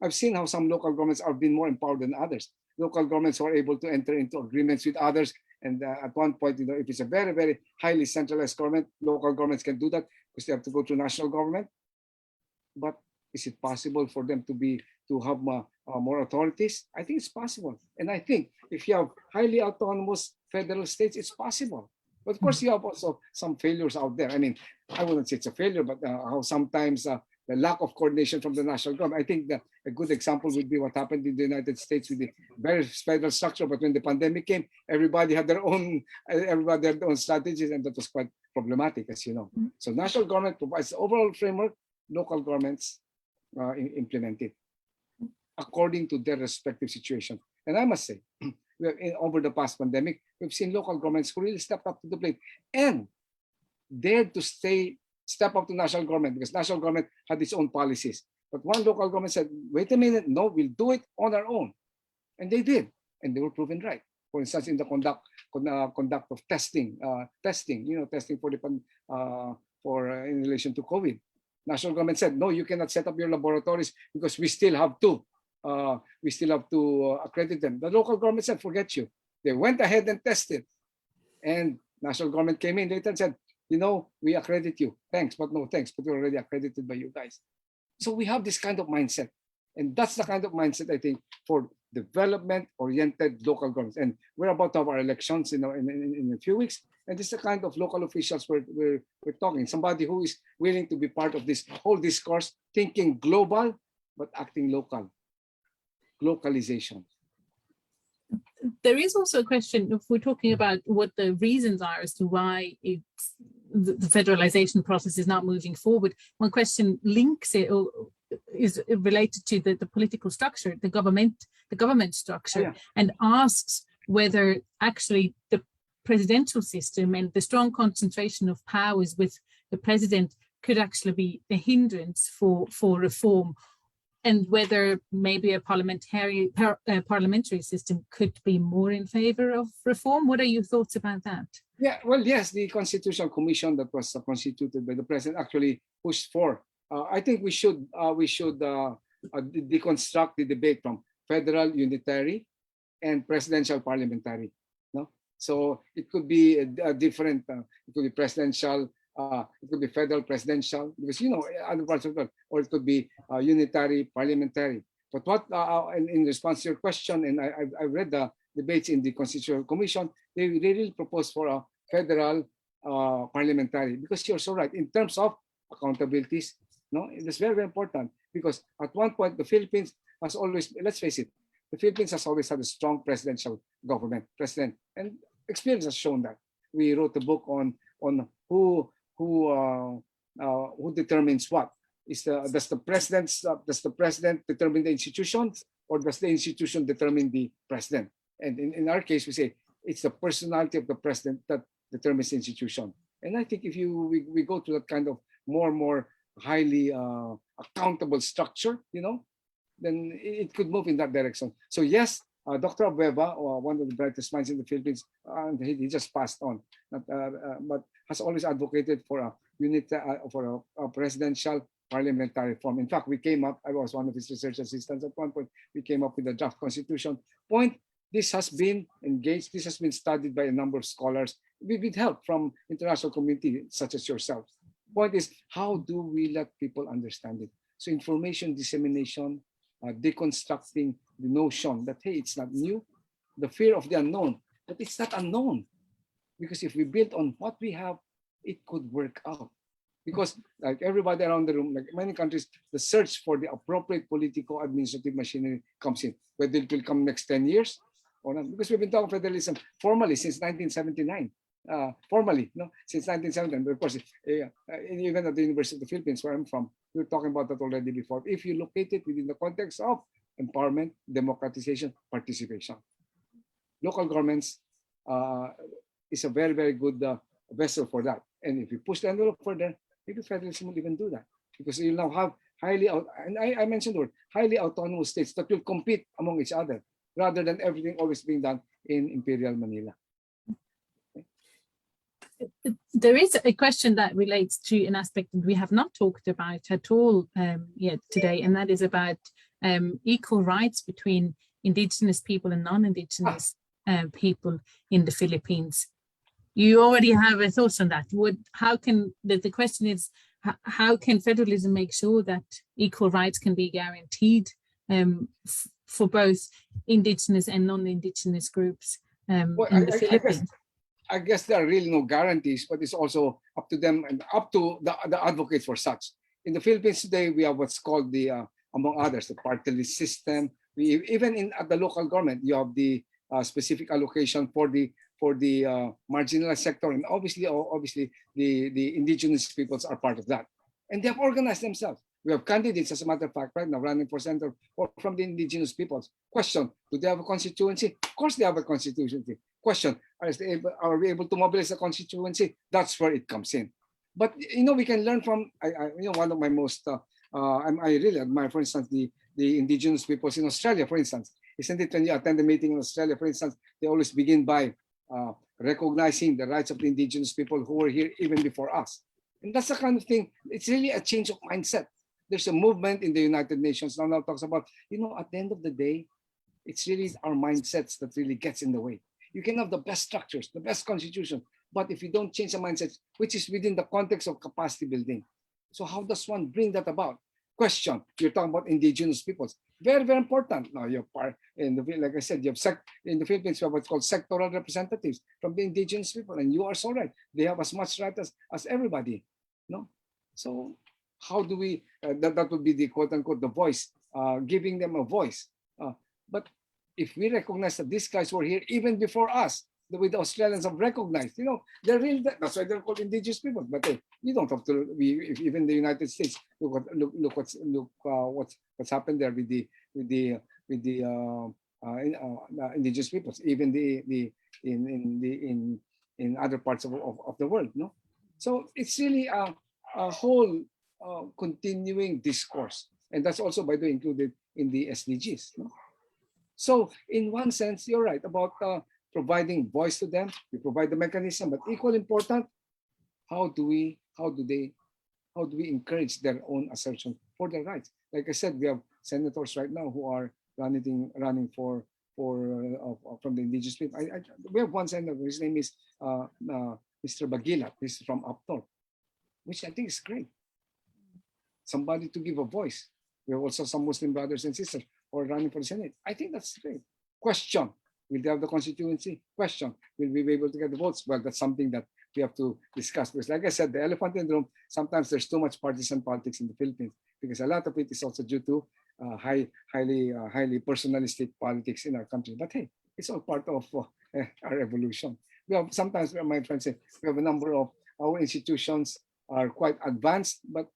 I've seen how some local governments are being more empowered than others. Local governments are able to enter into agreements with others. And at one point, if it's a very, very highly centralized government, local governments can do that because they have to go to national government. But is it possible for them to have more authorities? I think it's possible. And I think if you have highly autonomous federal states, it's possible. But of course, you have also some failures out there. I mean, I wouldn't say it's a failure, but how sometimes the lack of coordination from the national government. I think that a good example would be what happened in the United States with the very federal structure. But when the pandemic came, everybody had their own strategies, and that was quite problematic, as you know. So national government provides the overall framework, local governments implement it according to their respective situation. And I must say, over the past pandemic, we've seen local governments who really stepped up to the plate and dared to step up to national government, because national government had its own policies. But one local government said, wait a minute, no, we'll do it on our own. And they did, and they were proven right. For instance, in the conduct of testing in relation to COVID. National government said, no, you cannot set up your laboratories because we still have to accredit them. The local government said, forget you. They went ahead and tested. And national government came in later and said, we accredit you. Thanks, but no thanks, but you're already accredited by you guys. So we have this kind of mindset. And that's the kind of mindset, I think, for development-oriented local governments. And we're about to have our elections in a few weeks. And this is the kind of local officials we're talking. Somebody who is willing to be part of this whole discourse, thinking global, but acting local. Localization. There is also a question, if we're talking about what the reasons are as to why the federalization process is not moving forward. One question links it, is related to the political structure, the government structure, and asks whether actually the presidential system and the strong concentration of powers with the president could actually be a hindrance for reform, and whether maybe a parliamentary system could be more in favor of reform. What are your thoughts about that? Yeah, well, yes, the Constitutional Commission that was constituted by the president actually pushed for. I think we should deconstruct the debate from federal unitary and presidential parliamentary. No, so it could be a different. It could be presidential. It could be federal presidential, because other parts of the world, or it could be unitary parliamentary. But what in response to your question, and I read the debates in the Constitutional Commission, they really proposed for a federal parliamentary, because you're so right in terms of accountabilities. No, it's very, very important, because at one point the Philippines has always, let's face it, the Philippines has always had a strong president, and experience has shown that. We wrote a book on who determines what. does the president determine the institution, or does the institution determine the president? And in our case, we say it's the personality of the president that determines the institution. And I think if we go to that kind of more highly accountable structure, then it could move in that direction. So yes, Dr. Abueva, one of the brightest minds in the Philippines, and he just passed on, but has always advocated for a unit for a presidential parliamentary form. In fact, I was one of his research assistants at one point. We came up with a draft constitution. This has been engaged, this has been studied by a number of scholars with help from international community such as yourselves. Point is, how do we let people understand it? So information dissemination, deconstructing the notion that, hey, it's not new, the fear of the unknown, but it's not unknown. Because if we build on what we have, it could work out. Because like everybody around the room, like many countries, the search for the appropriate political administrative machinery comes in, whether it will come next 10 years or not. Because we've been talking federalism formally since 1979. Since 1979. But of course, even at the University of the Philippines, where I'm from, we were talking about that already before. If you locate it within the context of empowerment, democratization, participation, local governments is a very, very good vessel for that. And if you push the envelope further, maybe federalism will even do that, because you now have and I mentioned the word, highly autonomous states that will compete among each other, rather than everything always being done in Imperial Manila. There is a question that relates to an aspect that we have not talked about at all yet today, and that is about equal rights between Indigenous people and non-Indigenous people in the Philippines. You already have a thought on that. The question is, how can federalism make sure that equal rights can be guaranteed for both Indigenous and non-Indigenous groups in the Philippines? I guess there are really no guarantees, but it's also up to them and up to the advocates for such. In the Philippines today, we have what's called the, among others, the party list system. Even at the local government, you have the specific allocation for the marginalized sector, and obviously the indigenous peoples are part of that, and they have organized themselves. We have candidates, as a matter of fact, right now running for senator from the indigenous peoples. Question: do they have a constituency? Of course, they have a constituency. Question: are we able to mobilize a constituency? That's where it comes in. But we can learn from. One of my most I really admire, for instance, the indigenous peoples in Australia, for instance. Isn't it when you attend a meeting in Australia, for instance, they always begin by recognizing the rights of the indigenous people who were here even before us. And that's the kind of thing, it's really a change of mindset. There's a movement in the United Nations now talks about, at the end of the day, it's really our mindsets that really gets in the way. You can have the best structures, the best constitution, but if you don't change the mindset, which is within the context of capacity building. So how does one bring that about? Question, you're talking about indigenous peoples. Very, very important. Now, you're part, like I said, you have in the Philippines, you have what's called sectoral representatives from the indigenous people, and you are so right. They have as much right as everybody. So how do we, that would be the quote unquote, the voice, giving them a voice. But if we recognize that these guys were here even before us, the way the Australians have recognized, they're real, that's why they're called indigenous people. But you don't have to, even the United States, look what's happened there with the indigenous peoples, even in other parts of the world. So it's really a whole continuing discourse, and that's also, by the way, included in the SDGs. So in one sense, you're right about providing voice to them. You provide the mechanism, but equally important, how do we encourage their own assertion for their rights? Like I said, we have senators right now who are running for from the indigenous people. We have one senator. His name is Mr. Bagilat. He's from up north, which I think is great. Somebody to give a voice. We have also some Muslim brothers and sisters who are running for the Senate. I think that's great. Question: will they have the constituency? Question: will we be able to get the votes? Well, that's something that we have to discuss, because, like I said, the elephant in the room. Sometimes there's too much partisan politics in the Philippines, because a lot of it is also due to highly personalistic politics in our country. But hey, it's all part of our evolution. We have sometimes, my friends say, we have a number of our institutions are quite advanced, but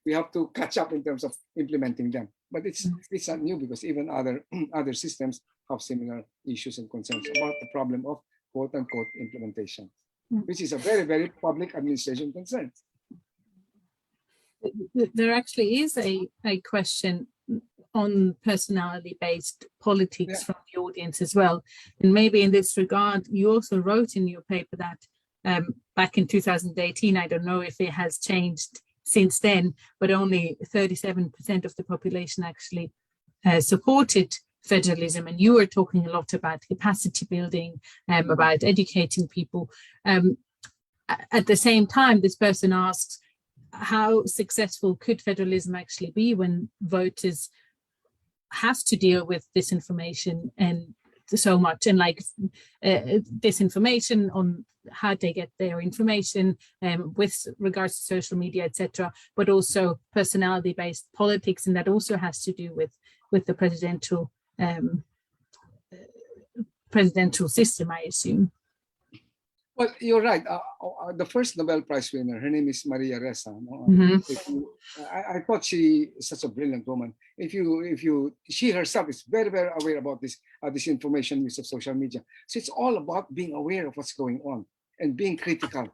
we have to catch up in terms of implementing them. But it's not new because even other other systems have similar issues and concerns about the problem of quote unquote implementation, which is a very, very public administration concern. There actually is a question on personality-based politics from the audience as well. And maybe in this regard, you also wrote in your paper that back in 2018, I don't know if it has changed since then, but only 37% of the population actually supported federalism. And you were talking a lot about capacity building, about educating people. At the same time, this person asks, how successful could federalism actually be when voters have to deal with disinformation and so much, and like disinformation on how they get their information with regards to social media, etc., but also personality-based politics, and that also has to do with the presidential system, I assume. Well, you're right. The first Nobel Prize winner, her name is Maria Ressa. No? I thought she is such a brilliant woman. She herself is very, very aware about this information use of social media. So it's all about being aware of what's going on and being critical,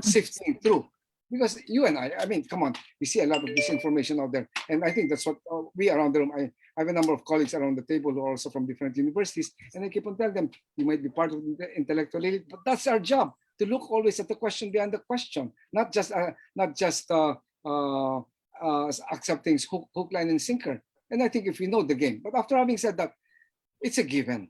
sifting through. Because you and I mean, come on, we see a lot of disinformation out there. And I think that's what we around the room, I have a number of colleagues around the table who are also from different universities. And I keep on telling them, you might be part of the intellectual elite, but that's our job, to look always at the question behind the question, not just accept things hook, line, and sinker. And I think if we know the game, but after having said that, it's a given.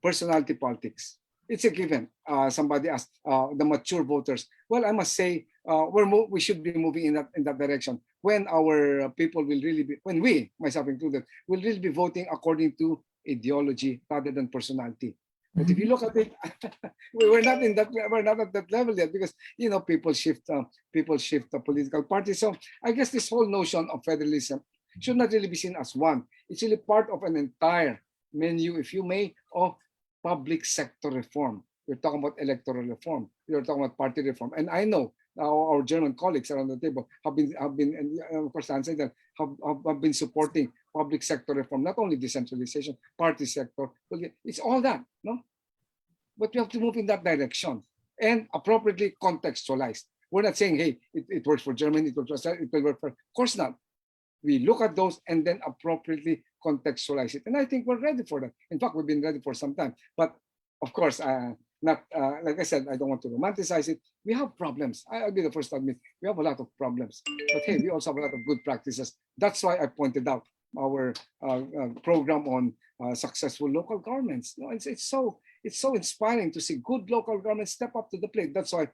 Personality politics. It's a given. Somebody asked the mature voters. Well, I must say we should be moving in that direction. When our people will really be, when we, myself included, will really be voting according to ideology rather than personality. But if you look at it, we're not at that level yet, because people shift the political parties. So I guess this whole notion of federalism should not really be seen as one. It's really part of an entire menu, if you may, of public sector reform. We're talking about electoral reform. We're talking about party reform. And I know our German colleagues around the table have been, and of course, I'm saying that have been supporting public sector reform, not only decentralization, party sector. It's all that, no? But we have to move in that direction and appropriately contextualized. We're not saying, hey, it works for Germany, it will work for. Of course not. We look at those and then appropriately contextualize it. And I think we're ready for that. In fact, we've been ready for some time. But of course, not like I said, I don't want to romanticize it. We have problems. I'll be the first to admit we have a lot of problems. But hey, we also have a lot of good practices. That's why I pointed out our program on successful local governments. It's so inspiring to see good local governments step up to the plate. That's why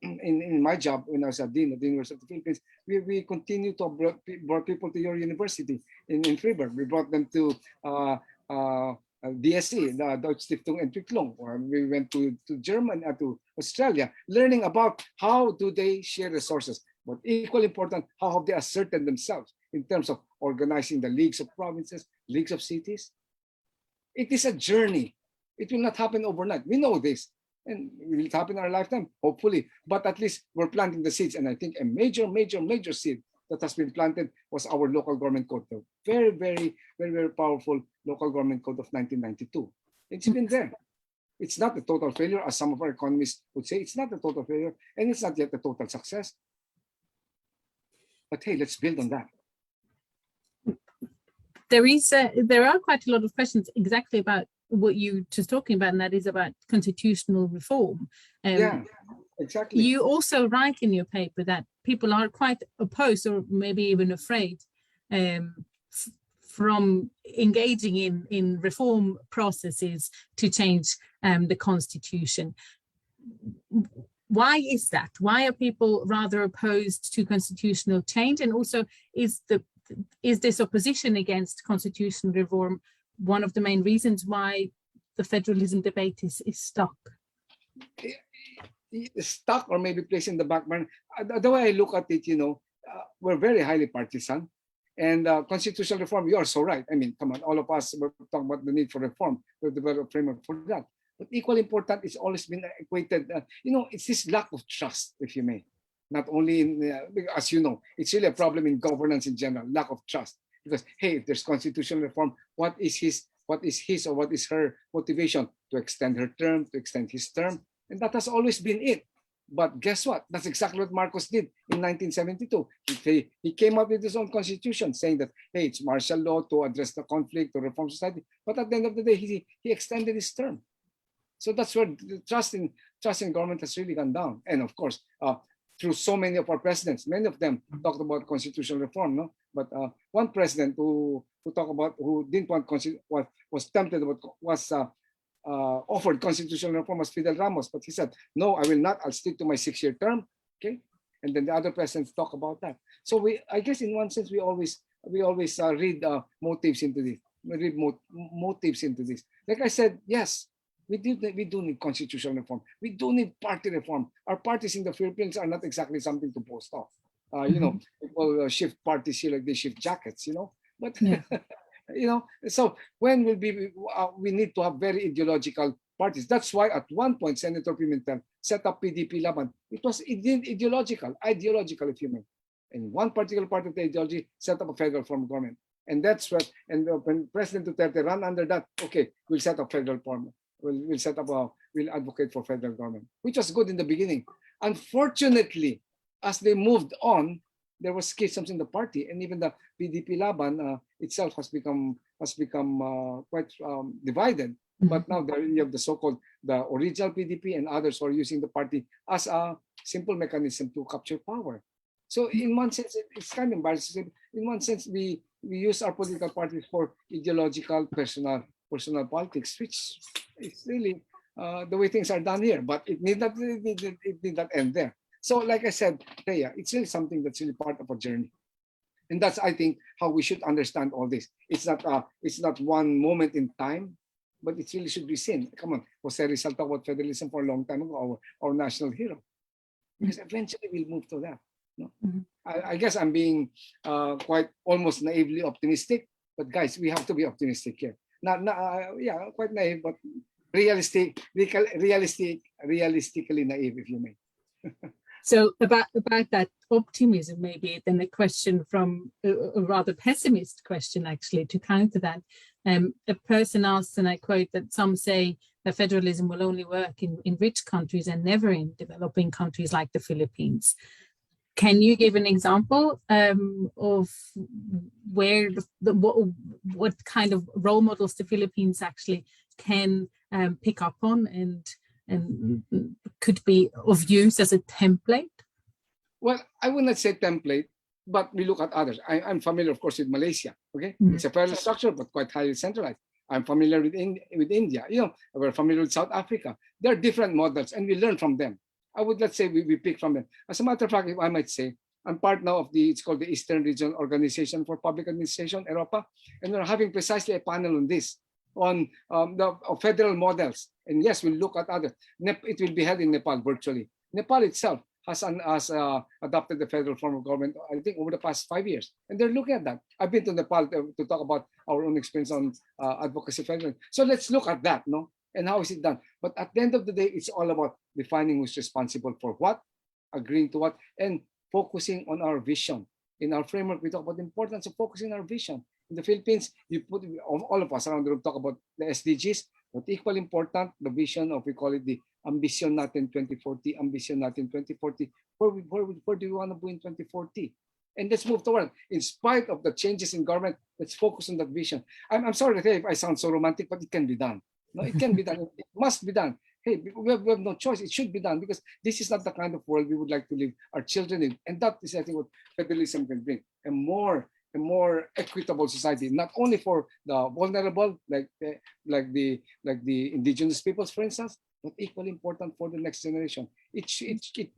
in my job, when I was at Dean of the University of the Philippines, we continue to brought people to your university in Freiburg. We brought them to DSE, the Deutsche Stiftung Entwicklung, or we went to Germany, to Australia, learning about how do they share resources. But equally important, how have they asserted themselves in terms of organizing the leagues of provinces, leagues of cities. It is a journey. It will not happen overnight. We know this, and it will happen in our lifetime, hopefully. But at least we're planting the seeds. And I think a major seed that has been planted was our local government code. The very, very, very, very powerful local government code of 1992. It's been there. It's not a total failure, as some of our economists would say. It's not a total failure, and it's not yet a total success. But hey, let's build on that. There are quite a lot of questions exactly about what you just talking about, and that is about constitutional reform. Yeah, exactly. You also write in your paper that people are quite opposed, or maybe even afraid, from engaging in reform processes to change the constitution. Why is that? Why are people rather opposed to constitutional change? And also, is this opposition against constitutional reform one of the main reasons why the federalism debate is stuck? Stuck, or maybe placed in the back burner. The way I look at it, we're very highly partisan. And constitutional reform, you are so right. I mean, come on, all of us were talking about the need for reform. We've developed a framework for that. But equally important, it's always been equated, it's this lack of trust, if you may. not only in, as you know, it's really a problem in governance in general, lack of trust. Because hey, if there's constitutional reform, what is his or what is her motivation to extend her term, to extend his term? And that has always been it. But guess what? That's exactly what Marcos did in 1972. He came up with his own constitution saying that, hey, it's martial law to address the conflict, to reform society. But at the end of the day, he extended his term. So that's where the trust in government has really gone down. And of course, through so many of our presidents, many of them talked about constitutional reform, no? But one president who didn't want was tempted, was offered constitutional reform was Fidel Ramos, but he said, no, I will not. I'll stick to my 6-year term. Okay, and then the other presidents talk about that. So I guess, in one sense, we always read motives into this. We read motives into this. Like I said, yes, we do need constitutional reform. We do need party reform. Our parties in the Philippines are not exactly something to boast of. You know, people shift parties here like they shift jackets. You know, but. Yeah. You know, so when will be we need to have very ideological parties. That's why at one point Senator Pimentel set up PDP Laban. It was ideological, if you may. And one particular part of the ideology set up a federal form of government. And that's what, and when President Duterte ran under that, okay, we'll set up federal form. We'll advocate for federal government, which was good in the beginning. Unfortunately, as they moved on, there was schisms in the party, and even the PDP Laban itself has become quite divided. But now there you have the original PDP and others who are using the party as a simple mechanism to capture power. So in one sense, it's kind of embarrassing. In one sense, we use our political parties for ideological, personal politics, which is really the way things are done here. But it need not end there. So like I said, Thea, it's really something that's really part of a journey. And that's, I think, how we should understand all this. It's not one moment in time, but it really should be seen. Come on, Jose Rizal talked about federalism for a long time ago, our national hero. Because eventually we'll move to that. No? I guess I'm being quite almost naively optimistic, but guys, we have to be optimistic here. Yeah, quite naive, but realistically naive, if you may. So about that optimism, maybe then a question from a rather pessimist question, actually, to counter that. A person asked, and I quote, that some say that federalism will only work in rich countries and never in developing countries like the Philippines. Can you give an example of where what kind of role models the Philippines actually can pick up on and could be of use as a template? Well, I would not say template, but we look at others. I'm familiar, of course, with Malaysia. Okay, it's a federal structure, but quite highly centralized. I'm familiar with India. You know, we're familiar with South Africa. There are different models, and we learn from them. I would not say we pick from them. As a matter of fact, if I might say, I'm part now of it's called the Eastern Region Organization for Public Administration, EROPA, and we're having precisely a panel on this, on the federal models. And yes, we'll look at others. It will be held in Nepal virtually. Nepal itself has adopted the federal form of government, I think, over the past 5 years. And they're looking at that. I've been to Nepal to talk about our own experience on advocacy federal. So let's look at that, no? And how is it done? But at the end of the day, it's all about defining who's responsible for what, agreeing to what, and focusing on our vision. In our framework, we talk about the importance of focusing on our vision. In the Philippines, all of us around the room talk about the SDGs, but equally important, the vision of, we call it the Ambition Natin 2040, Ambition Natin 2040. Where do we want to be in 2040? And let's move forward. In spite of the changes in government, let's focus on that vision. I'm sorry to say if I sound so romantic, but it can be done. No, it can be done. It must be done. Hey, we have no choice. It should be done because this is not the kind of world we would like to live our children in. And that is, I think, what federalism can bring. A more equitable society, not only for the vulnerable, like the indigenous peoples, for instance, but equally important for the next generation. It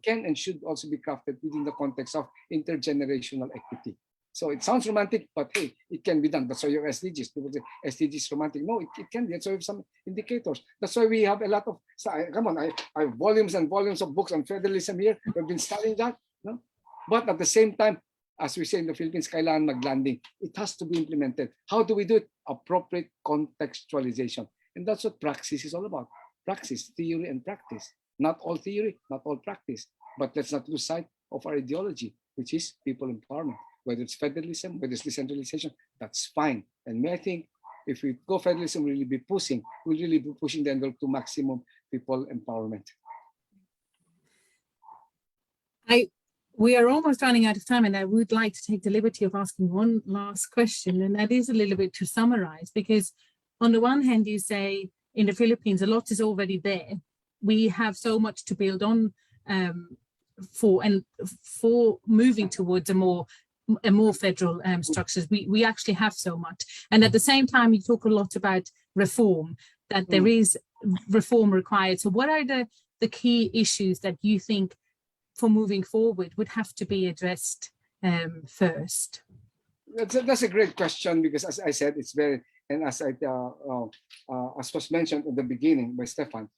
can and should also be crafted within the context of intergenerational equity. So it sounds romantic, but hey, it can be done. That's why your SDGs. People say SDGs romantic. No, it can be. That's why we have some indicators. That's why we have a lot of. Come on, I have volumes and volumes of books on federalism here. We've been studying that. No? But at the same time, as we say in the Philippines, kailangan maglanding. It has to be implemented. How do we do it? Appropriate contextualization. And that's what praxis is all about. Praxis, theory and practice. Not all theory, not all practice. But let's not lose sight of our ideology, which is people empowerment. Whether it's federalism, whether it's decentralization, that's fine. And I think if we go federalism, we'll really be pushing the envelope to maximum people empowerment. We are almost running out of time, and I would like to take the liberty of asking one last question, and that is a little bit to summarize, because on the one hand, you say in the Philippines, a lot is already there. We have so much to build on for moving towards a more federal structures. We actually have so much. And at the same time, you talk a lot about reform, that there is reform required. So what are the key issues that you think for moving forward would have to be addressed first? That's a great question, because as I said, it's very, and as was mentioned at the beginning by Stefan,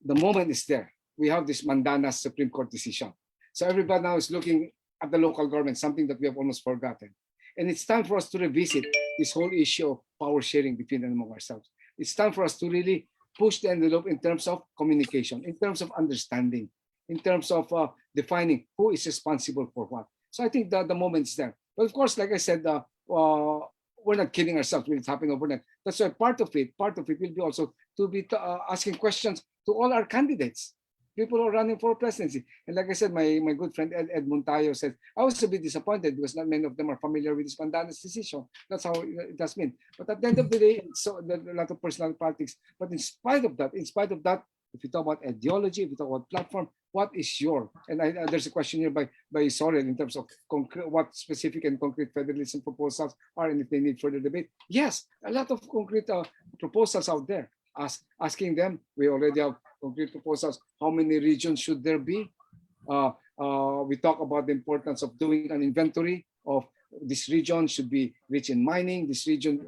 the moment is there. We have this Mandanas Supreme Court decision. So everybody now is looking at the local government, something that we have almost forgotten. And it's time for us to revisit this whole issue of power sharing between and among ourselves. It's time for us to really push the envelope in terms of communication, in terms of understanding, in terms of defining who is responsible for what. So I think that the moment is there. But of course, like I said, we're not kidding ourselves when it's happening overnight. That's why part of it will be also to be asking questions to all our candidates, people who are running for presidency. And like I said, my good friend Ed Montayo said, I was a bit disappointed because not many of them are familiar with this Mandanas decision. That's how it has been. But at the end of the day, so a lot of personal politics. But in spite of that, if you talk about ideology, if you talk about platform, what is your? And there's a question here by Sorel in terms of what specific and concrete federalism proposals are, and if they need further debate. Yes, a lot of concrete proposals out there. Asking them, we already have concrete proposals. How many regions should there be? We talk about the importance of doing an inventory of this region should be rich in mining. This region,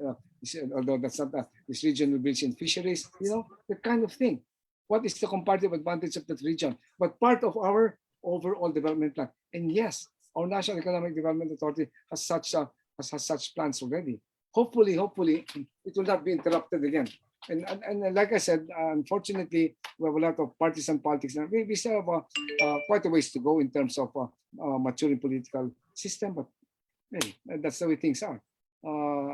although that's not that, this region will be rich in fisheries. You know, that kind of thing. What is the comparative advantage of that region? But part of our overall development plan. And yes, our National Economic Development Authority has such plans already. Hopefully, it will not be interrupted again. And like I said, unfortunately, we have a lot of partisan politics. And we still have quite a ways to go in terms of maturing political system. But hey, that's the way things are,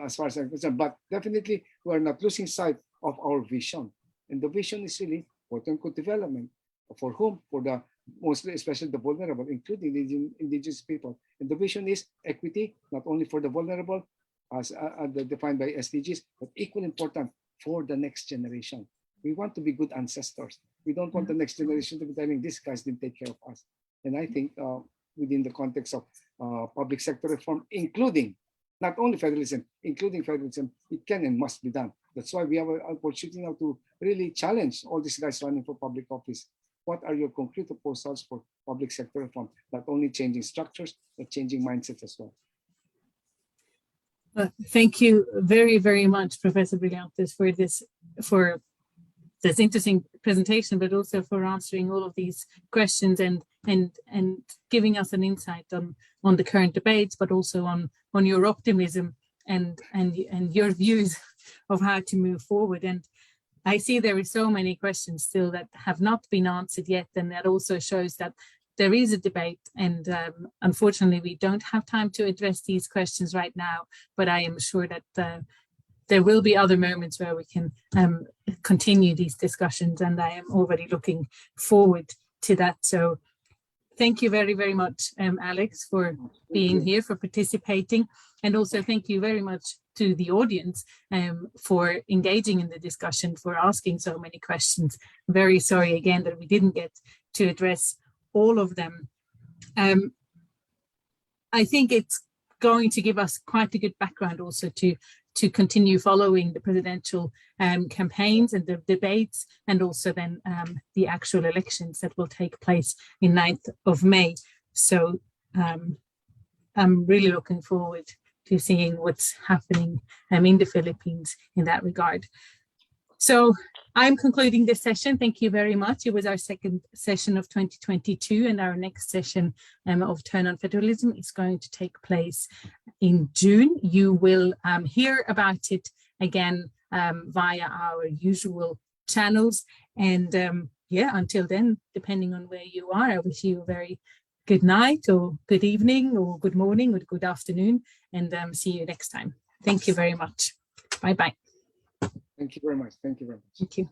as far as I'm concerned. But definitely, we are not losing sight of our vision. And the vision is really quote-unquote development. For whom? For the mostly, especially the vulnerable, including the indigenous people. And the vision is equity, not only for the vulnerable, as defined by SDGs, but equally important for the next generation. We want to be good ancestors. We don't want the next generation to be telling these guys didn't take care of us. And I think within the context of public sector reform, including not only federalism, including federalism, it can and must be done. That's why we have an opportunity now to really challenge all these guys running for public office. What are your concrete proposals for public sector reform? Not only changing structures, but changing mindsets as well. Thank you very, very much, Professor Brillantes, for this interesting presentation, but also for answering all of these questions and giving us an insight on the current debates, but also on your optimism and your views of how to move forward. And I see there are so many questions still that have not been answered yet, and that also shows that there is a debate, and unfortunately we don't have time to address these questions right now, but I am sure that there will be other moments where we can continue these discussions, and I am already looking forward to that. So thank you very, very much, Alex, for being here, for participating, and also thank you very much to the audience for engaging in the discussion, for asking so many questions. Very sorry again that we didn't get to address all of them. I think it's going to give us quite a good background also to continue following the presidential campaigns and the debates, and also then the actual elections that will take place in 9th of May. So I'm really looking forward to seeing what's happening in the Philippines in that regard. So I'm concluding this session. Thank you very much. It was our second session of 2022, and our next session of Turn on Federalism is going to take place in June. You will hear about it again via our usual channels, and yeah, until then, depending on where you are, I wish you a very good night or good evening or good morning or good afternoon, and see you next time. Thank you very much. Bye-bye. Thank you very much. Thank you very much. Thank you.